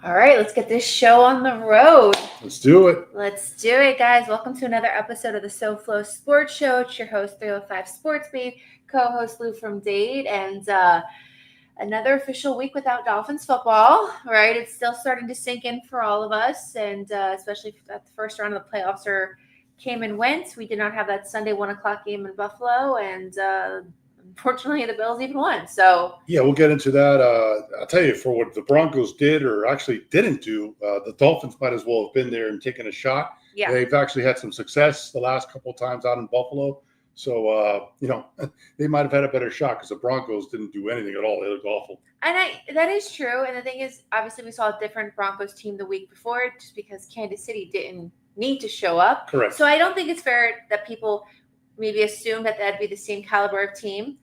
All right, let's get this show on the road. Let's do it. Let's do it, guys. Welcome to another episode of the SoFLo Sports Show. It's your host, 305 Sports Babe, co-host Lou from Dade, and another official week without Dolphins football, right? It's still starting to sink in for all of us, and especially at the first round of the playoffs came and went. We did not have that Sunday 1 o'clock game in Buffalo, and unfortunately, the Bills even won. So yeah, we'll get into that. I'll tell you, for what the Broncos did or actually didn't do, the Dolphins might as well have been there and taken a shot. Yeah. They've actually had some success the last couple of times out in Buffalo. So, they might have had a better shot because the Broncos didn't do anything at all. They looked awful. And that is true. And the thing is, obviously, we saw a different Broncos team the week before just because Kansas City didn't need to show up. Correct. So I don't think it's fair that people maybe assume that that'd be the same caliber of team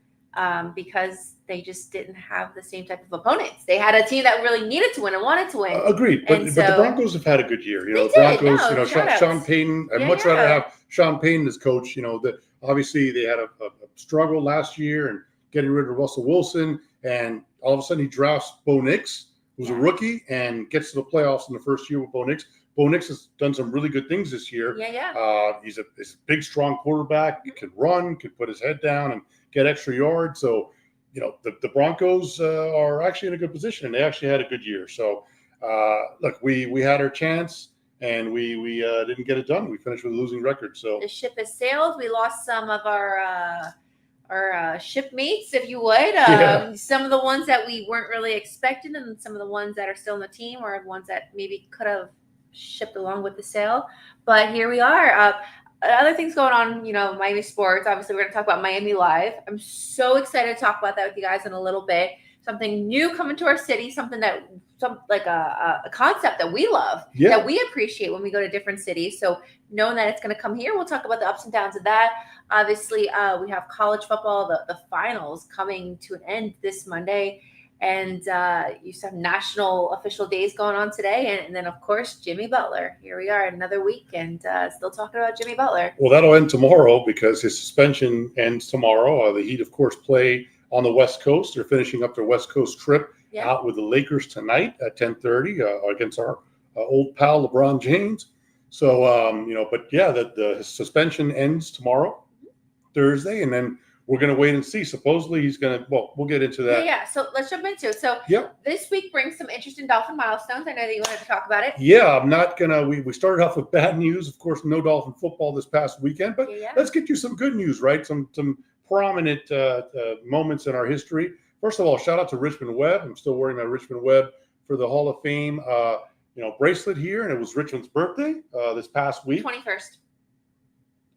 because they just didn't have the same type of opponents. They had a team that really needed to win and wanted to win. Agreed. But the Broncos have had a good year. The Broncos, Sean Payton, I'd much rather have Sean Payton as coach. Obviously they had a struggle last year and getting rid of Russell Wilson, and all of a sudden he drafts Bo Nix, who's a rookie, and gets to the playoffs in the first year with Bo Nix. Bo Nix has done some really good things this year. He's a big, strong quarterback. He can run, can put his head down and get extra yards. So, the Broncos are actually in a good position, and they actually had a good year. So, look, we had our chance, and we didn't get it done. We finished with a losing record. So the ship has sailed. We lost some of our shipmates, if you would. Some of the ones that we weren't really expecting, and some of the ones that are still in the team, or ones that maybe could have shipped along with the sail. But here we are. Other things going on, Miami sports. Obviously, we're going to talk about Miami Live. I'm so excited to talk about that with you guys in a little bit. Something new coming to our city, something a concept that we love, that we appreciate when we go to different cities. So knowing that it's going to come here, we'll talk about the ups and downs of that. Obviously, we have college football, the finals coming to an end this Monday. And you have national official days going on today. And then, of course, Jimmy Butler. Here we are, another week, and still talking about Jimmy Butler. Well, that'll end tomorrow because his suspension ends tomorrow. The Heat, of course, play on the West Coast. They're finishing up their West Coast trip out with the Lakers tonight at 10:30 against our old pal LeBron James. So, the suspension ends tomorrow, Thursday, and then we're going to wait and see. Supposedly he's going to, we'll get into that. Yeah. So let's jump into it. So this week brings some interesting Dolphin milestones. I know that you wanted to talk about it. Yeah, I'm not going to, we started off with bad news. Of course, no Dolphin football this past weekend, but let's get you some good news, right? Some prominent moments in our history. First of all, shout out to Richmond Webb. I'm still wearing my Richmond Webb for the Hall of Fame, bracelet here. And it was Richmond's birthday this past week. 21st.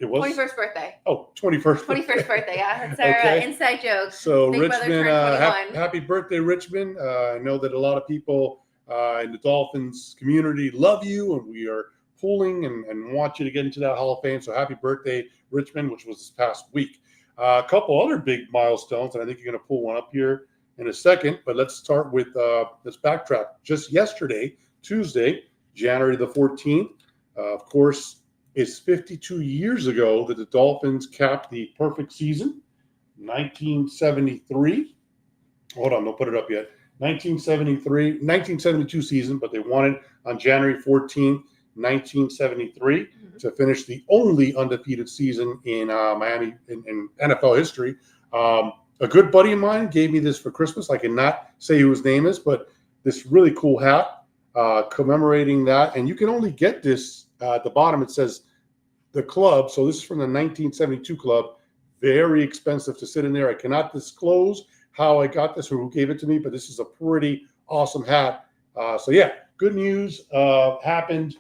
It was 21st birthday. Oh, 21st. 21st birthday. Yeah, that's our inside joke. So Big Richmond, happy birthday, Richmond. I know that a lot of people in the Dolphins community love you, and we are pulling and want you to get into that Hall of Fame. So happy birthday, Richmond, which was this past week. A couple other big milestones, and I think you're going to pull one up here in a second. But let's start with let's backtrack. Just yesterday, Tuesday, January the 14th, of course. It's 52 years ago that the Dolphins capped the perfect season, 1973. Hold on, don't put it up yet. 1972 season, but they won it on January 14th, 1973, to finish the only undefeated season in Miami in NFL history. A good buddy of mine gave me this for Christmas. I cannot say who his name is, but this really cool hat commemorating that. And you can only get this. At the bottom, it says the club. So this is from the 1972 club. Very expensive to sit in there. I cannot disclose how I got this or who gave it to me, but this is a pretty awesome hat. Good news happened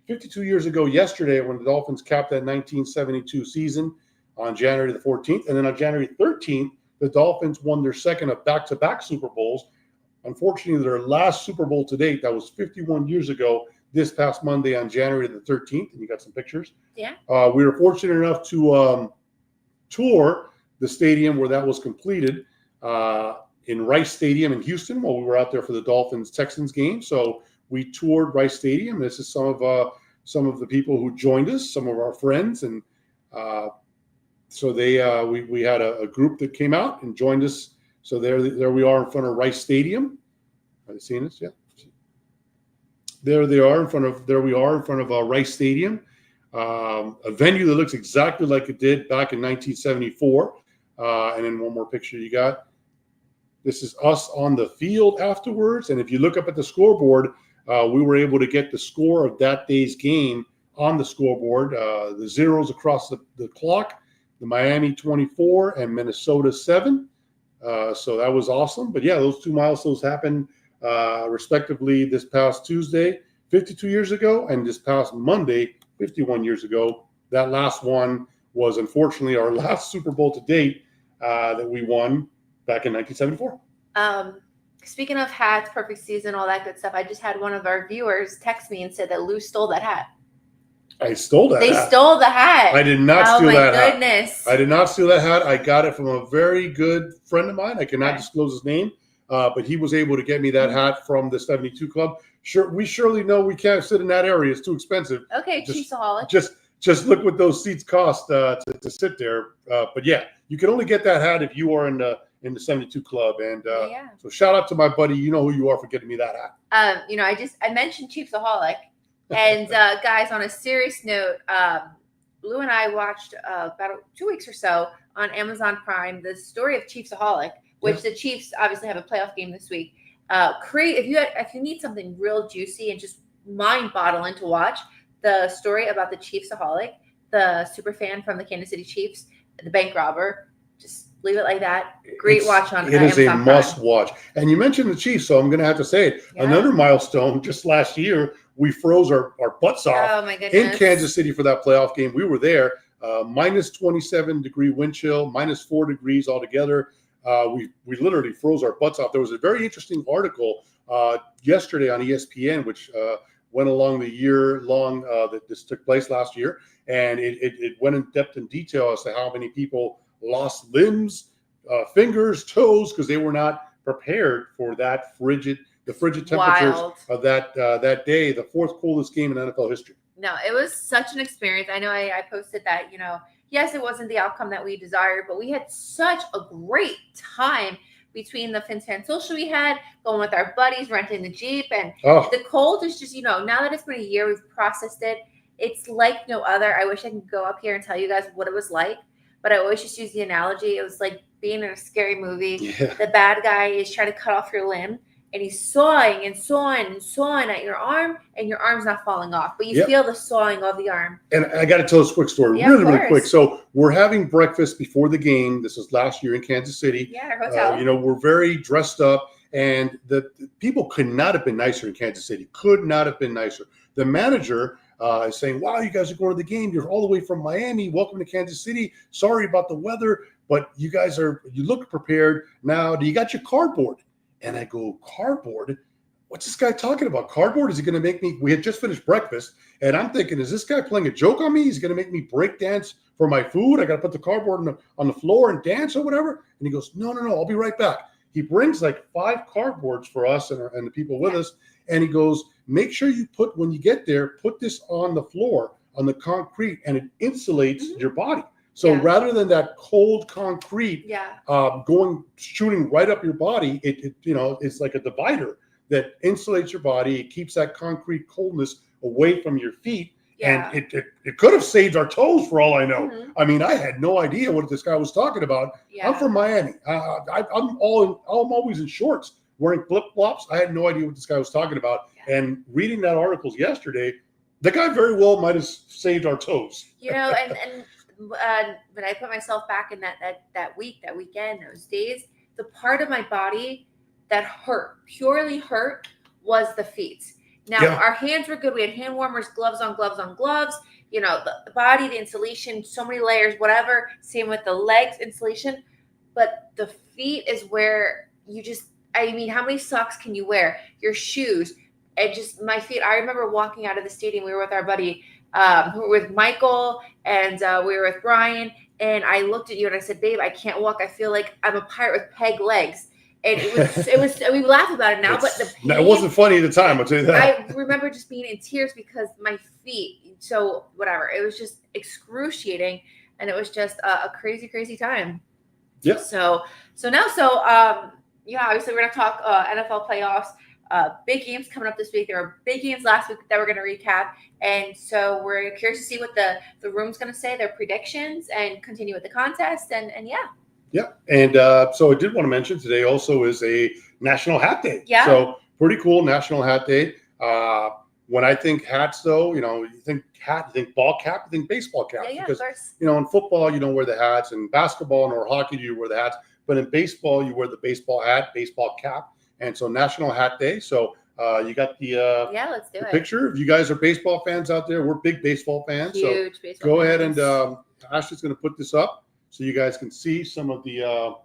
52 years ago yesterday when the Dolphins capped that 1972 season on January the 14th. And then on January 13th, the Dolphins won their second of back-to-back Super Bowls. Unfortunately, their last Super Bowl to date, that was 51 years ago, this past Monday on January the 13th, and you got some pictures. Yeah. We were fortunate enough to tour the stadium where that was completed in Rice Stadium in Houston while we were out there for the Dolphins-Texans game. So we toured Rice Stadium. This is some of the people who joined us, some of our friends, and so we had a group that came out and joined us. So there we are in front of Rice Stadium. Are they seeing us? Yeah. There they are in front of. There we are in front of Rice Stadium, a venue that looks exactly like it did back in 1974. And then one more picture you got. This is us on the field afterwards. And if you look up at the scoreboard, we were able to get the score of that day's game on the scoreboard. The zeros across the clock, the Miami 24 and Minnesota 7. So that was awesome. But yeah, those two milestones happened respectively this past Tuesday, 52 years ago, and this past Monday, 51 years ago. That last one was unfortunately our last Super Bowl to date that we won back in 1974. Speaking of hats, perfect season, all that good stuff, I just had one of our viewers text me and said that Lou stole that hat. I stole that hat. They stole the hat. I did not steal that hat. Oh, my goodness. I did not steal that hat. I got it from a very good friend of mine. I cannot disclose his name, but he was able to get me that hat from the 72 Club. Sure, we surely know we can't sit in that area. It's too expensive. Okay, Chiefsaholic. Just look what those seats cost to sit there. But yeah, you can only get that hat if you are in the 72 Club. And so shout out to my buddy. You know who you are for getting me that hat. I mentioned Chiefsaholic. And guys, on a serious note, Lou and I watched about 2 weeks or so on Amazon Prime the story of Chiefsaholic, which the Chiefs obviously have a playoff game this week. If you need something real juicy and just mind-boggling to watch, the story about the Chiefsaholic, the super fan from the Kansas City Chiefs, the bank robber. Just leave it like that. Great watch on Amazon Prime. It is a must watch. And you mentioned the Chiefs, so I'm going to have to say it. Yeah. Another milestone just last year. We froze our butts off in Kansas City for that playoff game. We were there, minus 27 degree wind chill, minus 4 degrees altogether. We literally froze our butts off. There was a very interesting article yesterday on ESPN, which went along the year long that this took place last year. And it went in depth and detail as to how many people lost limbs, fingers, toes, because they were not prepared for that frigid temperatures of that day, the fourth coldest game in NFL history. No, it was such an experience. I know I posted that, yes, it wasn't the outcome that we desired, but we had such a great time between the Fins Fan Social we had, going with our buddies, renting the Jeep. And the cold is just, now that it's been a year, we've processed it. It's like no other. I wish I could go up here and tell you guys what it was like, but I always just use the analogy. It was like being in a scary movie. Yeah. The bad guy is trying to cut off your limb. And he's sawing and sawing and sawing at your arm, and your arm's not falling off. But you feel the sawing of the arm. And I got to tell this quick story, really quick. So we're having breakfast before the game. This is last year in Kansas City. Yeah, our hotel. We're very dressed up, and the people could not have been nicer in Kansas City. Could not have been nicer. The manager is saying, "Wow, you guys are going to the game. You're all the way from Miami. Welcome to Kansas City. Sorry about the weather, but you guys you look prepared. Now, do you got your cardboard?" And I go, cardboard? What's this guy talking about? Cardboard? Is he going to make me? We had just finished breakfast, and I'm thinking, is this guy playing a joke on me? He's going to make me break dance for my food? I got to put the cardboard on the floor and dance or whatever? And he goes, no, I'll be right back. He brings like 5 cardboards for us and the people with us, and he goes, make sure you when you get there, put this on the floor, on the concrete, and it insulates your body. So rather than that cold concrete shooting right up your body, it's like a divider that insulates your body. It keeps that concrete coldness away from your feet. Yeah. And it could have saved our toes for all I know. Mm-hmm. I mean, I had no idea what this guy was talking about. Yeah. I'm from Miami. I'm always in shorts, wearing flip-flops. I had no idea what this guy was talking about. Yeah. And reading that article yesterday, the guy very well might have saved our toes. And when I put myself back in that weekend, those days, the part of my body that purely hurt, was the feet. Now, our hands were good. We had hand warmers, gloves on gloves. The body, the insulation, so many layers, whatever. Same with the legs, insulation. But the feet is where how many socks can you wear? Your shoes. And just my feet. I remember walking out of the stadium. We were with our buddy, who were with Michael, and we were with Brian, and I looked at you and I said, babe, I can't walk. I feel like I'm a pirate with peg legs. And it was we laugh about it now, but the pain, it wasn't funny at the time, I'll tell you that. I remember just being in tears because my feet, so whatever, it was just excruciating, and it was just a crazy, crazy time. Yeah. So obviously we're going to talk NFL playoffs. big games coming up this week. There were big games last week that we're going to recap. And so we're curious to see what the room's going to say, their predictions, and continue with the contest. And yeah. Yeah. And so I did want to mention today also is a National Hat Day. Yeah. So pretty cool National Hat Day. When I think hats, though, you think hat, you think ball cap, you think baseball cap. Yeah, because, of course. in football, you don't wear the hats. In basketball or hockey, you wear the hats. But in baseball, you wear the baseball hat, baseball cap. And so National Hat Day. So you got the let's do it. picture. If you guys are baseball fans out there, we're big baseball fans. Huge so baseball go ahead fans. and Ashley's going to put this up so you guys can see some of the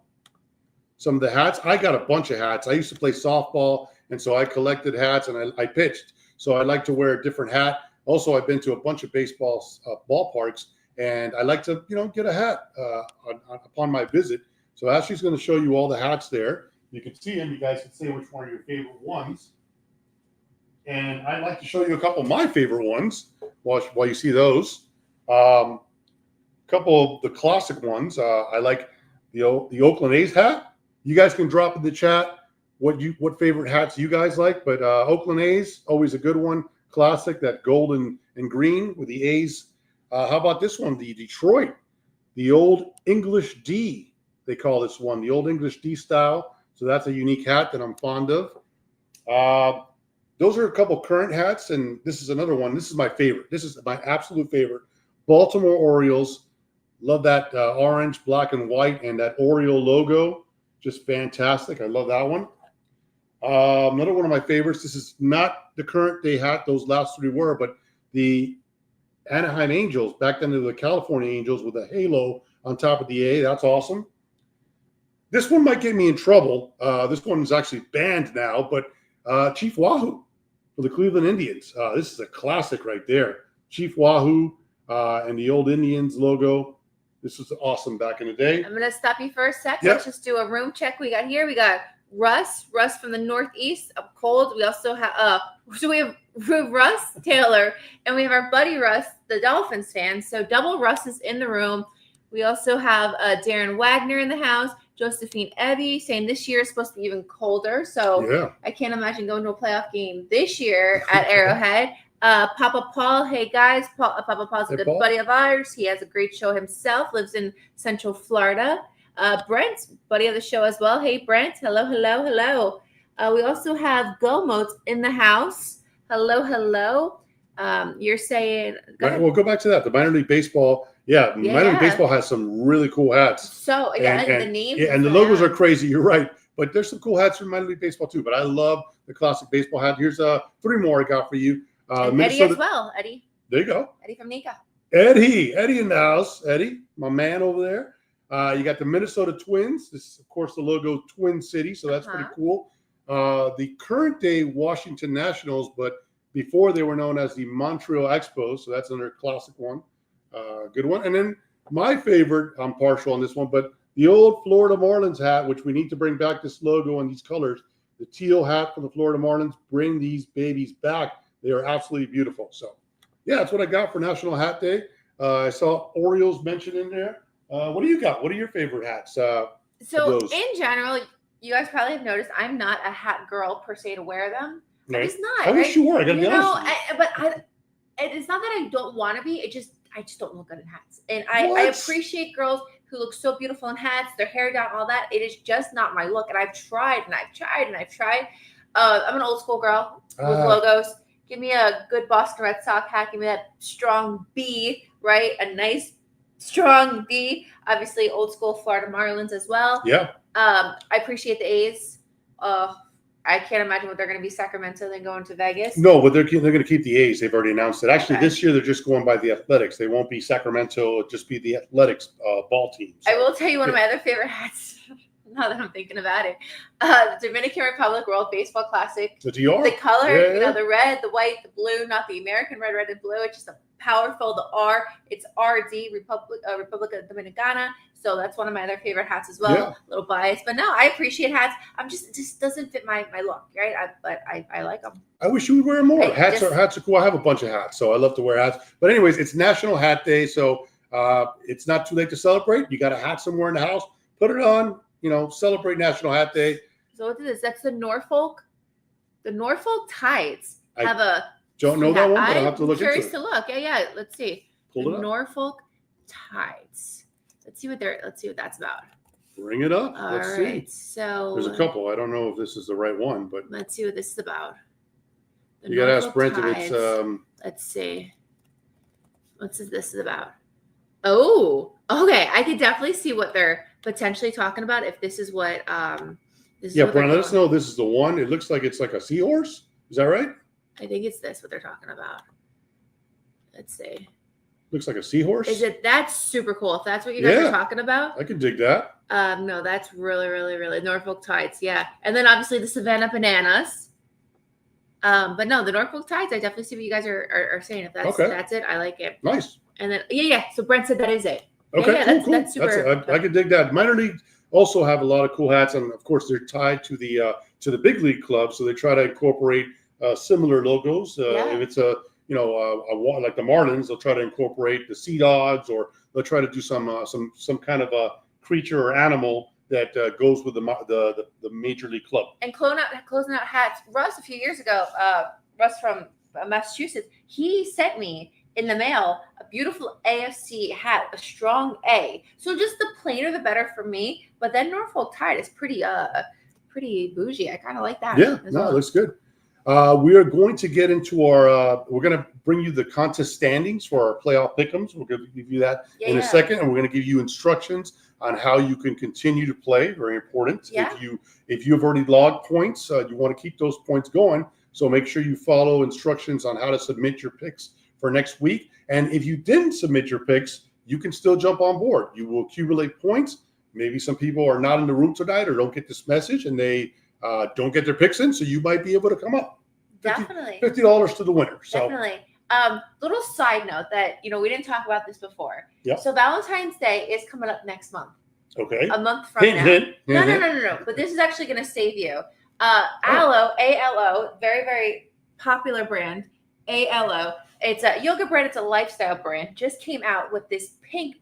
hats. I got a bunch of hats. I used to play softball, and so I collected hats and I pitched. So I like to wear a different hat. Also, I've been to a bunch of baseball ballparks, and I like to get a hat upon my visit. So Ashley's going to show you all the hats there. You can see them. You guys can say which one are your favorite ones. And I'd like to show you a couple of my favorite ones while you see those. A couple of the classic ones. I like the Oakland A's hat. You guys can drop in the chat what favorite hats you guys like. But Oakland A's, always a good one. Classic, that gold and green with the A's. How about this one? The Detroit, the Old English D, they call this one, the Old English D style. So that's a unique hat that I'm fond of. Those are a couple current hats, and this is another one. This is my favorite. This is my absolute favorite. Baltimore Orioles. Love that orange, black, and white, and that Oriole logo. Just fantastic. I love that one. Another one of my favorites. This is not the current day hat. Those last three were, but the Anaheim Angels, back then to the California Angels with a halo on top of the A. That's awesome. This one might get me in trouble. This one is actually banned now, but Chief Wahoo for the Cleveland Indians. This is a classic right there. Chief Wahoo and the old Indians logo. This was awesome back in the day. I'm going to stop you for a sec. Yep. Let's just do a room check. We got Russ from the Northeast, up cold. We also have we have Russ Taylor, and we have our buddy Russ, the Dolphins fan. So double Russ is in the room. We also have Darren Wagner in the house. Josephine Ebby saying this year is supposed to be even colder. So Yeah. I can't imagine going to a playoff game this year at Arrowhead. Papa Paul, hey guys. Papa Paul's a good buddy of ours. He has a great show himself, lives in Central Florida. Brent, buddy of the show as well. Hey, Brent. Hello. We also have Gomotes in the house. Hello. You're saying... Well, go back to that. The minor league baseball... Yeah, minor league baseball has some really cool hats. So, and the names. Yeah, and the logos are crazy. You're right. But there's some cool hats from minor league baseball, too. But I love the classic baseball hat. Here's three more I got for you. And Eddie as well. Eddie. There you go. Eddie from Nika. Eddie in the house. Eddie, my man over there. You got the Minnesota Twins. This is, of course, the logo Twin City. So that's pretty cool. The current day Washington Nationals, but before they were known as the Montreal Expos. So that's another classic one. Good one. And then my favorite, I'm partial on this one, but the old Florida Marlins hat, which we need to bring back this logo and these colors. The teal hat from the Florida Marlins. Bring these babies back. They are absolutely beautiful. So, yeah, that's what I got for National Hat Day. I saw Orioles mentioned in there. What do you got? What are your favorite hats? So, in general, you guys probably have noticed I'm not a hat girl per se to wear them. Right. I'm just not. I wish you were. I got to be honest with you. It's not that I don't want to be. I just don't look good in hats. And I appreciate girls who look so beautiful in hats, their hair down, all that. It is just not my look. And I've tried. I'm an old school girl with logos. Give me a good Boston Red Sox hat. Give me that strong B, right? A nice, strong B. Obviously, old school Florida Marlins as well. Yeah. I appreciate the A's. I can't imagine what they're going to be Sacramento then going to Vegas. No, but they're going to keep the A's. They've already announced it. Actually, this year they're just going by the Athletics. They won't be Sacramento. It'll just be the Athletics ball team. So. I will tell you one of my other favorite hats. Now that I'm thinking about it, the Dominican Republic World Baseball Classic. The DR. The color, the red, the white, the blue, not the American red, and blue. It's just a powerful. The R, it's RD, Republica Dominicana. So that's one of my other favorite hats as well. Yeah. A little biased, but no, I appreciate hats. It just doesn't fit my look, right? But I like them. I wish you would wear more. Hats are cool. I have a bunch of hats, so I love to wear hats. But anyways, it's National Hat Day, so it's not too late to celebrate. You got a hat somewhere in the house, put it on. Celebrate National Hat Day. So what is this? That's the Norfolk The Norfolk Tides I have a. Don't know that one, but I'll have to I'm look into curious it. to look. Yeah. Let's see. Pull The it up. Norfolk Tides. Let's see what that's about. Bring it up. All Let's right. see. So There's a couple. I don't know if this is the right one, but let's see what this is about. The you got to ask Norfolk Brent if it's. Let's see. What's this is about? Oh, okay. I could definitely see what they're potentially talking about if this is what this is. Yeah, what they're Brent, let us going. know this is the one. It looks like it's like a seahorse. Is that right? I think it's this what they're talking about. Let's see. Looks like a seahorse. Is it? That's super cool. If that's what you guys are talking about. I can dig that. No, that's really, really, really Norfolk Tides. Yeah, and then obviously the Savannah Bananas. But no, the Norfolk Tides. I definitely see what you guys are saying. If that's it, I like it. Nice. And then yeah. So Brent said that is it. Okay, cool. That's super. I could dig that. Minor league also have a lot of cool hats, and of course they're tied to the big league club, so they try to incorporate similar logos. If it's like the Marlins, they'll try to incorporate the Sea Dogs, or they'll try to do some kind of a creature or animal that goes with the major league club. And closing out hats. Russ a few years ago, Russ from Massachusetts, he sent me in the mail a beautiful AFC hat, a strong A. So just the plainer the better for me. But then Norfolk Tide is pretty bougie. I kind of like that. Yeah, it looks good. We are going to get into our. We're going to bring you the contest standings for our playoff pick'ems. We're going to give you that in a second, and we're going to give you instructions on how you can continue to play. Very important. Yeah. If you have already logged points, you want to keep those points going. So make sure you follow instructions on how to submit your picks for next week. And if you didn't submit your picks, you can still jump on board. You will accumulate points. Maybe some people are not in the room tonight or don't get this message, and they don't get their picks in, so you might be able to come up. Definitely. $50 to the winner. So. Definitely. Little side note that, we didn't talk about this before. Yep. So Valentine's Day is coming up next month. Okay. A month from now. Hint. No. But this is actually going to save you. Aloe, A-L-O, very, very popular brand, A-L-O. It's a yoga brand. It's a lifestyle brand. Just came out with this pink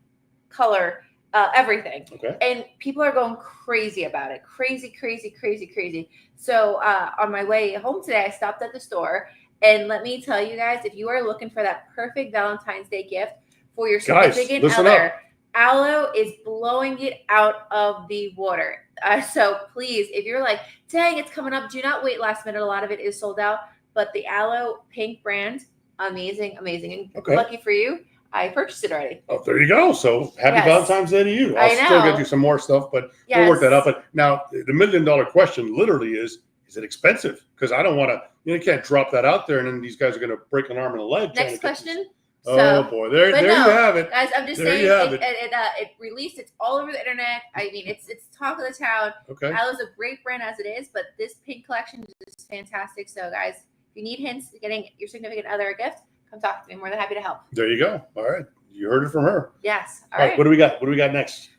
color everything. Okay. And people are going crazy about it. Crazy. So on my way home today, I stopped at the store. And let me tell you guys, if you are looking for that perfect Valentine's Day gift for your significant other, Aloe is blowing it out of the water. So please, if you're like, dang, it's coming up, do not wait last minute. A lot of it is sold out. But the Aloe pink brand, amazing. And lucky for you, I purchased it already. Oh, there you go. So happy Valentine's Day to you. I'll still get you some more stuff, but we'll work that out. But now the $1 million question literally is it expensive? Because I don't want to, you can't drop that out there and then these guys are going to break an arm and a leg. Next question. Oh boy, there you have it. Guys, I'm just saying it released. It's all over the internet. I mean, it's talk of the town. Okay. Aloe's a great brand as it is, but this pink collection is fantastic. So guys, if you need hints getting your significant other a gift, come talk to me. I'm more than happy to help. There you go. All right. You heard it from her. Yes. All right. What do we got? What do we got next?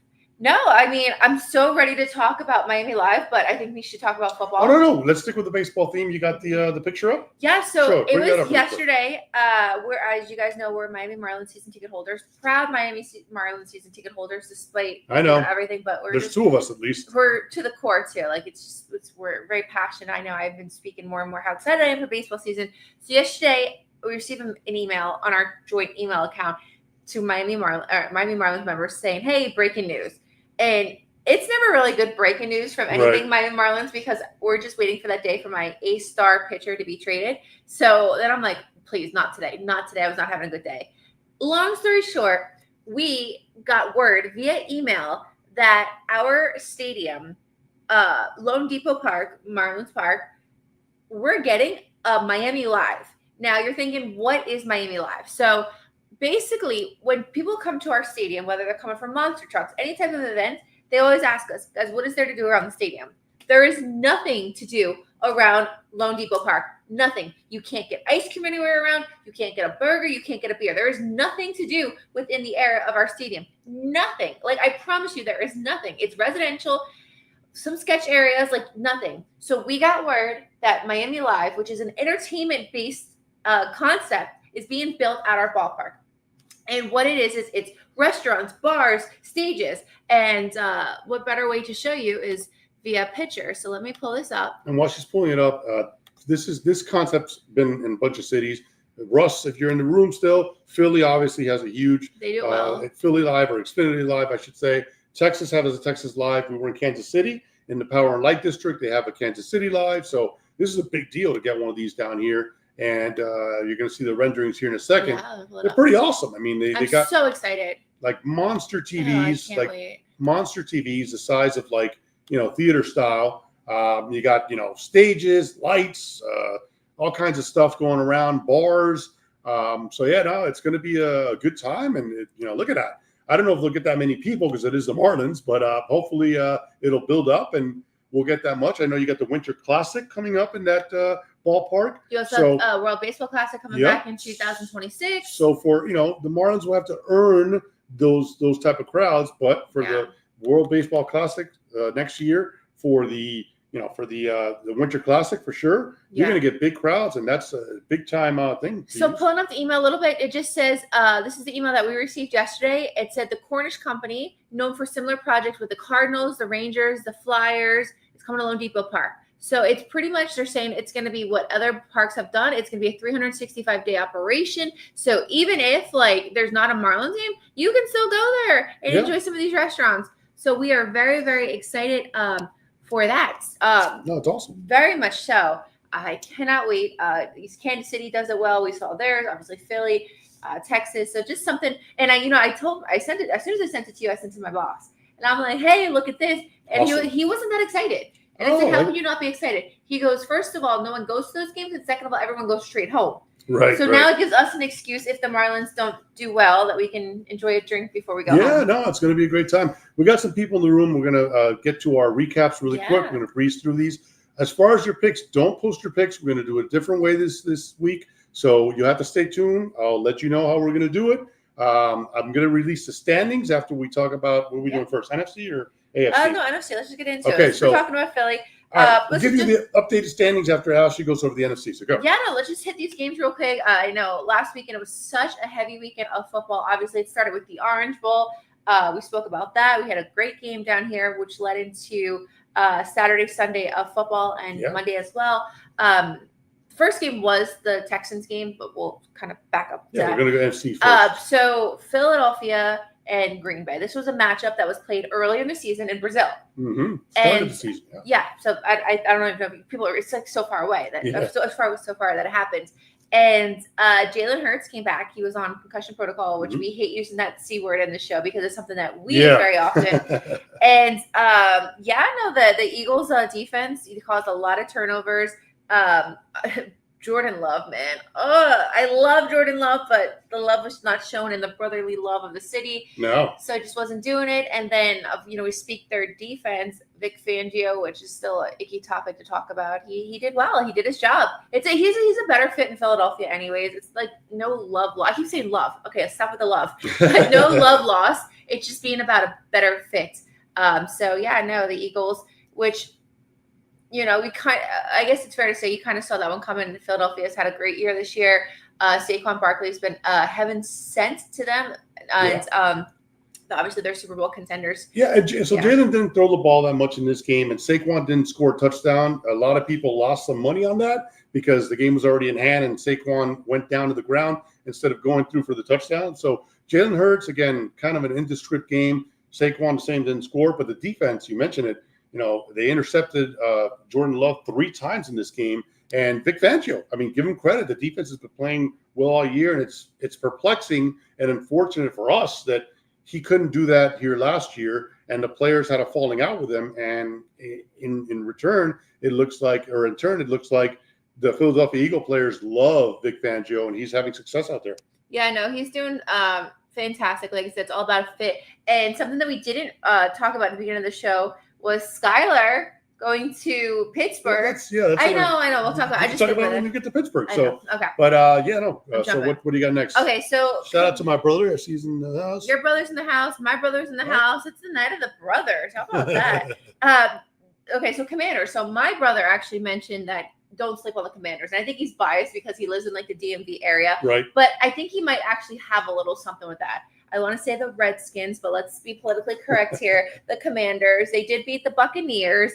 No, I mean, I'm so ready to talk about Miami Live, but I think we should talk about football. Oh, no. Let's stick with the baseball theme. You got the picture up? Yeah, so it was yesterday. Where, as you guys know, we're Miami Marlins season ticket holders. Proud Miami Marlins season ticket holders, despite everything. But there's two of us at least. We're to the core too. Like we're very passionate. I know I've been speaking more and more how excited I am for baseball season. So yesterday we received an email on our joint email account to Miami Marlins members saying, "Hey, breaking news." And it's never really good breaking news from anything Miami Marlins because we're just waiting for that day for my A-star pitcher to be traded. So then I'm like, please, not today. Not today. I was not having a good day. Long story short, we got word via email that our stadium, Lone Depot Park, Marlins Park, we're getting a Miami Live. Now you're thinking, what is Miami Live? So basically, when people come to our stadium, whether they're coming from monster trucks, any type of event, they always ask us, guys, what is there to do around the stadium? There is nothing to do around Lone Depot Park. Nothing. You can't get ice cream anywhere around. You can't get a burger. You can't get a beer. There is nothing to do within the area of our stadium. Nothing. Like, I promise you, there is nothing. It's residential, some sketch areas, like nothing. So we got word that Miami Live, which is an entertainment-based concept, is being built at our ballpark. And what it is it's restaurants, bars, stages. And what better way to show you is via picture. So let me pull this up. And while she's pulling it up, this concept's been in a bunch of cities. Russ, if you're in the room still, Philly obviously has a huge They do well. Philly Live or Xfinity Live, I should say. Texas has a Texas Live. We were in Kansas City in the Power and Light District. They have a Kansas City Live. So this is a big deal to get one of these down here. And you're going to see the renderings here in a second. Yeah, they're pretty awesome. I mean, they got so excited. like monster Oh, I TVs, can't wait. monster TVs, the size of like, theater style. You got, stages, lights, all kinds of stuff going around, bars. So yeah, no, it's going to be a good time. And look at that. I don't know if they'll get that many people because it is the Marlins, but hopefully it'll build up and we'll get that much. I know you got the Winter Classic coming up in that ballpark. You also have World Baseball Classic coming back in 2026. So for the Marlins will have to earn those type of crowds, but for the World Baseball Classic next year, for the the Winter Classic for sure, you're going to get big crowds, and that's a big time thing. So pulling up the email a little bit, it just says this is the email that we received yesterday. It said the Cornish company, known for similar projects with the Cardinals, the Rangers, the Flyers, is coming to Lone Depot Park. So it's pretty much, they're saying it's going to be what other parks have done. It's going to be a 365-day operation. So even if there's not a Marlins game, you can still go there and enjoy some of these restaurants. So we are very, very excited for that. No, it's awesome. Very much so. I cannot wait. East Kansas City does it well. We saw theirs, obviously Philly, Texas. So just something. And I sent it as soon as I sent it to you. I sent it to my boss, and I'm like, "Hey, look at this!" And he wasn't that excited. And I said, "How could you not be excited?" He goes, "First of all, no one goes to those games, and second of all, everyone goes straight home." Right. So now it gives us an excuse if the Marlins don't do well that we can enjoy a drink before we go home. Yeah, no, it's going to be a great time. We got some people in the room. We're going to get to our recaps really quick. We're going to breeze through these. As far as your picks, don't post your picks. We're going to do it a different way this week. So you have to stay tuned. I'll let you know how we're going to do it. I'm going to release the standings after we talk about what are we doing first, NFC or AFC? No, NFC. Let's just get into it. Okay, so we're talking about Philly. All right, we'll give you the updated standings after Ashley goes over the NFC. So go. Yeah, no, let's just hit these games real quick. I know last weekend it was such a heavy weekend of football. Obviously, it started with the Orange Bowl. We spoke about that. We had a great game down here, which led into Saturday, Sunday of football, and Monday as well. First game was the Texans game, but we'll kind of back up. We're going to go NFC first. So Philadelphia and Green Bay. This was a matchup that was played earlier in the season in Brazil. Mm-hmm. Started the season. Yeah. So I don't know if people are. It's like so far away that so far that it happened. And Jalen Hurts came back. He was on concussion protocol, which we hate using that C word in the show because it's something that we use very often. And the Eagles defense caused a lot of turnovers. Jordan Love, man. I love Jordan Love, but the love was not shown in the brotherly love of the city. No. So I just wasn't doing it. And then, we speak their defense, Vic Fangio, which is still an icky topic to talk about. He did well. He did his job. He's a better fit in Philadelphia anyways. It's like no love loss. I keep saying love. Okay, let's stop with the love. No love lost. It's just being about a better fit. The Eagles, which I guess it's fair to say you kind of saw that one coming. Philadelphia's had a great year this year. Saquon Barkley's been heaven sent to them. And obviously they're Super Bowl contenders. Jalen didn't throw the ball that much in this game, and Saquon didn't score a touchdown. A lot of people lost some money on that because the game was already in hand, and Saquon went down to the ground instead of going through for the touchdown. So Jalen Hurts, again, kind of an indiscript game. Saquon, the same, didn't score, but the defense, you mentioned it, they intercepted Jordan Love 3 times in this game. And Vic Fangio, give him credit. The defense has been playing well all year, and it's perplexing and unfortunate for us that he couldn't do that here last year, and the players had a falling out with him. And in return, it looks like the Philadelphia Eagle players love Vic Fangio, and he's having success out there. Yeah, I know. He's doing fantastic. Like I said, it's all about fit. And something that we didn't talk about at the beginning of the show was Skylar going to Pittsburgh. I know. We'll talk about it. I just talk about it when we get to Pittsburgh. Okay. But so what do you got next? Okay, so shout out to my brother. He's in the house. Your brother's in the house. My brother's in the house. It's the night of the brothers. How about that? Okay, so Commanders. So my brother actually mentioned that don't sleep on the Commanders, and I think he's biased because he lives in the DMV area. Right. But I think he might actually have a little something with that. I want to say the Redskins, but let's be politically correct here. The Commanders, they did beat the Buccaneers.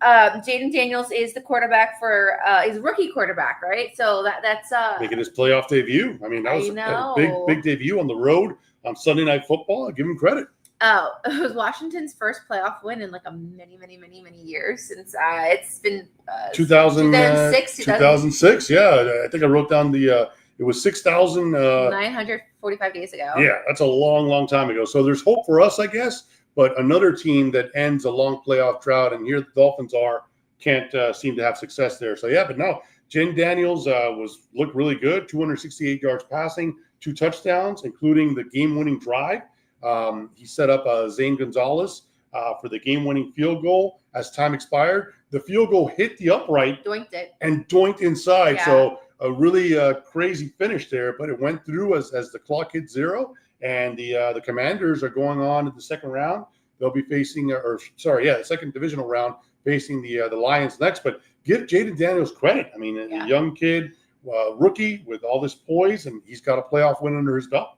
Jaden Daniels is the quarterback for is rookie quarterback, right? So that's making his playoff debut. I mean, that was a big debut on the road on Sunday Night Football. I give him credit. Oh, it was Washington's first playoff win in like a many years since it's been 2006. 2006, yeah. I think I wrote down the it was 6,945 days ago. Yeah, that's a long time ago. So there's hope for us, I guess. But another team that ends a long playoff drought, and here the Dolphins can't seem to have success there. So yeah, but no, Jaden Daniels looked really good. 268 yards passing, 2 touchdowns, including the game-winning drive. He set up Zane Gonzalez for the game-winning field goal as time expired. The field goal hit the upright, doinked it, and doinked inside. Yeah. So a really crazy finish there, but it went through as the clock hit 0. And the Commanders are going on in the second round. They'll be facing, the second divisional round, facing the Lions next. But give Jaden Daniels credit. I mean, a young kid, rookie with all this poise, and he's got a playoff win under his belt.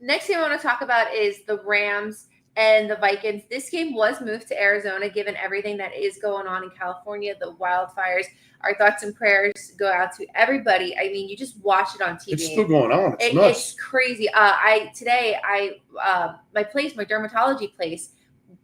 Next thing I want to talk about is the Rams and the Vikings. This game was moved to Arizona, given everything that is going on in California, the wildfires. Our thoughts and prayers go out to everybody. I mean, you just watch it on TV. It's still going on. It's nuts. It's crazy. My dermatology place,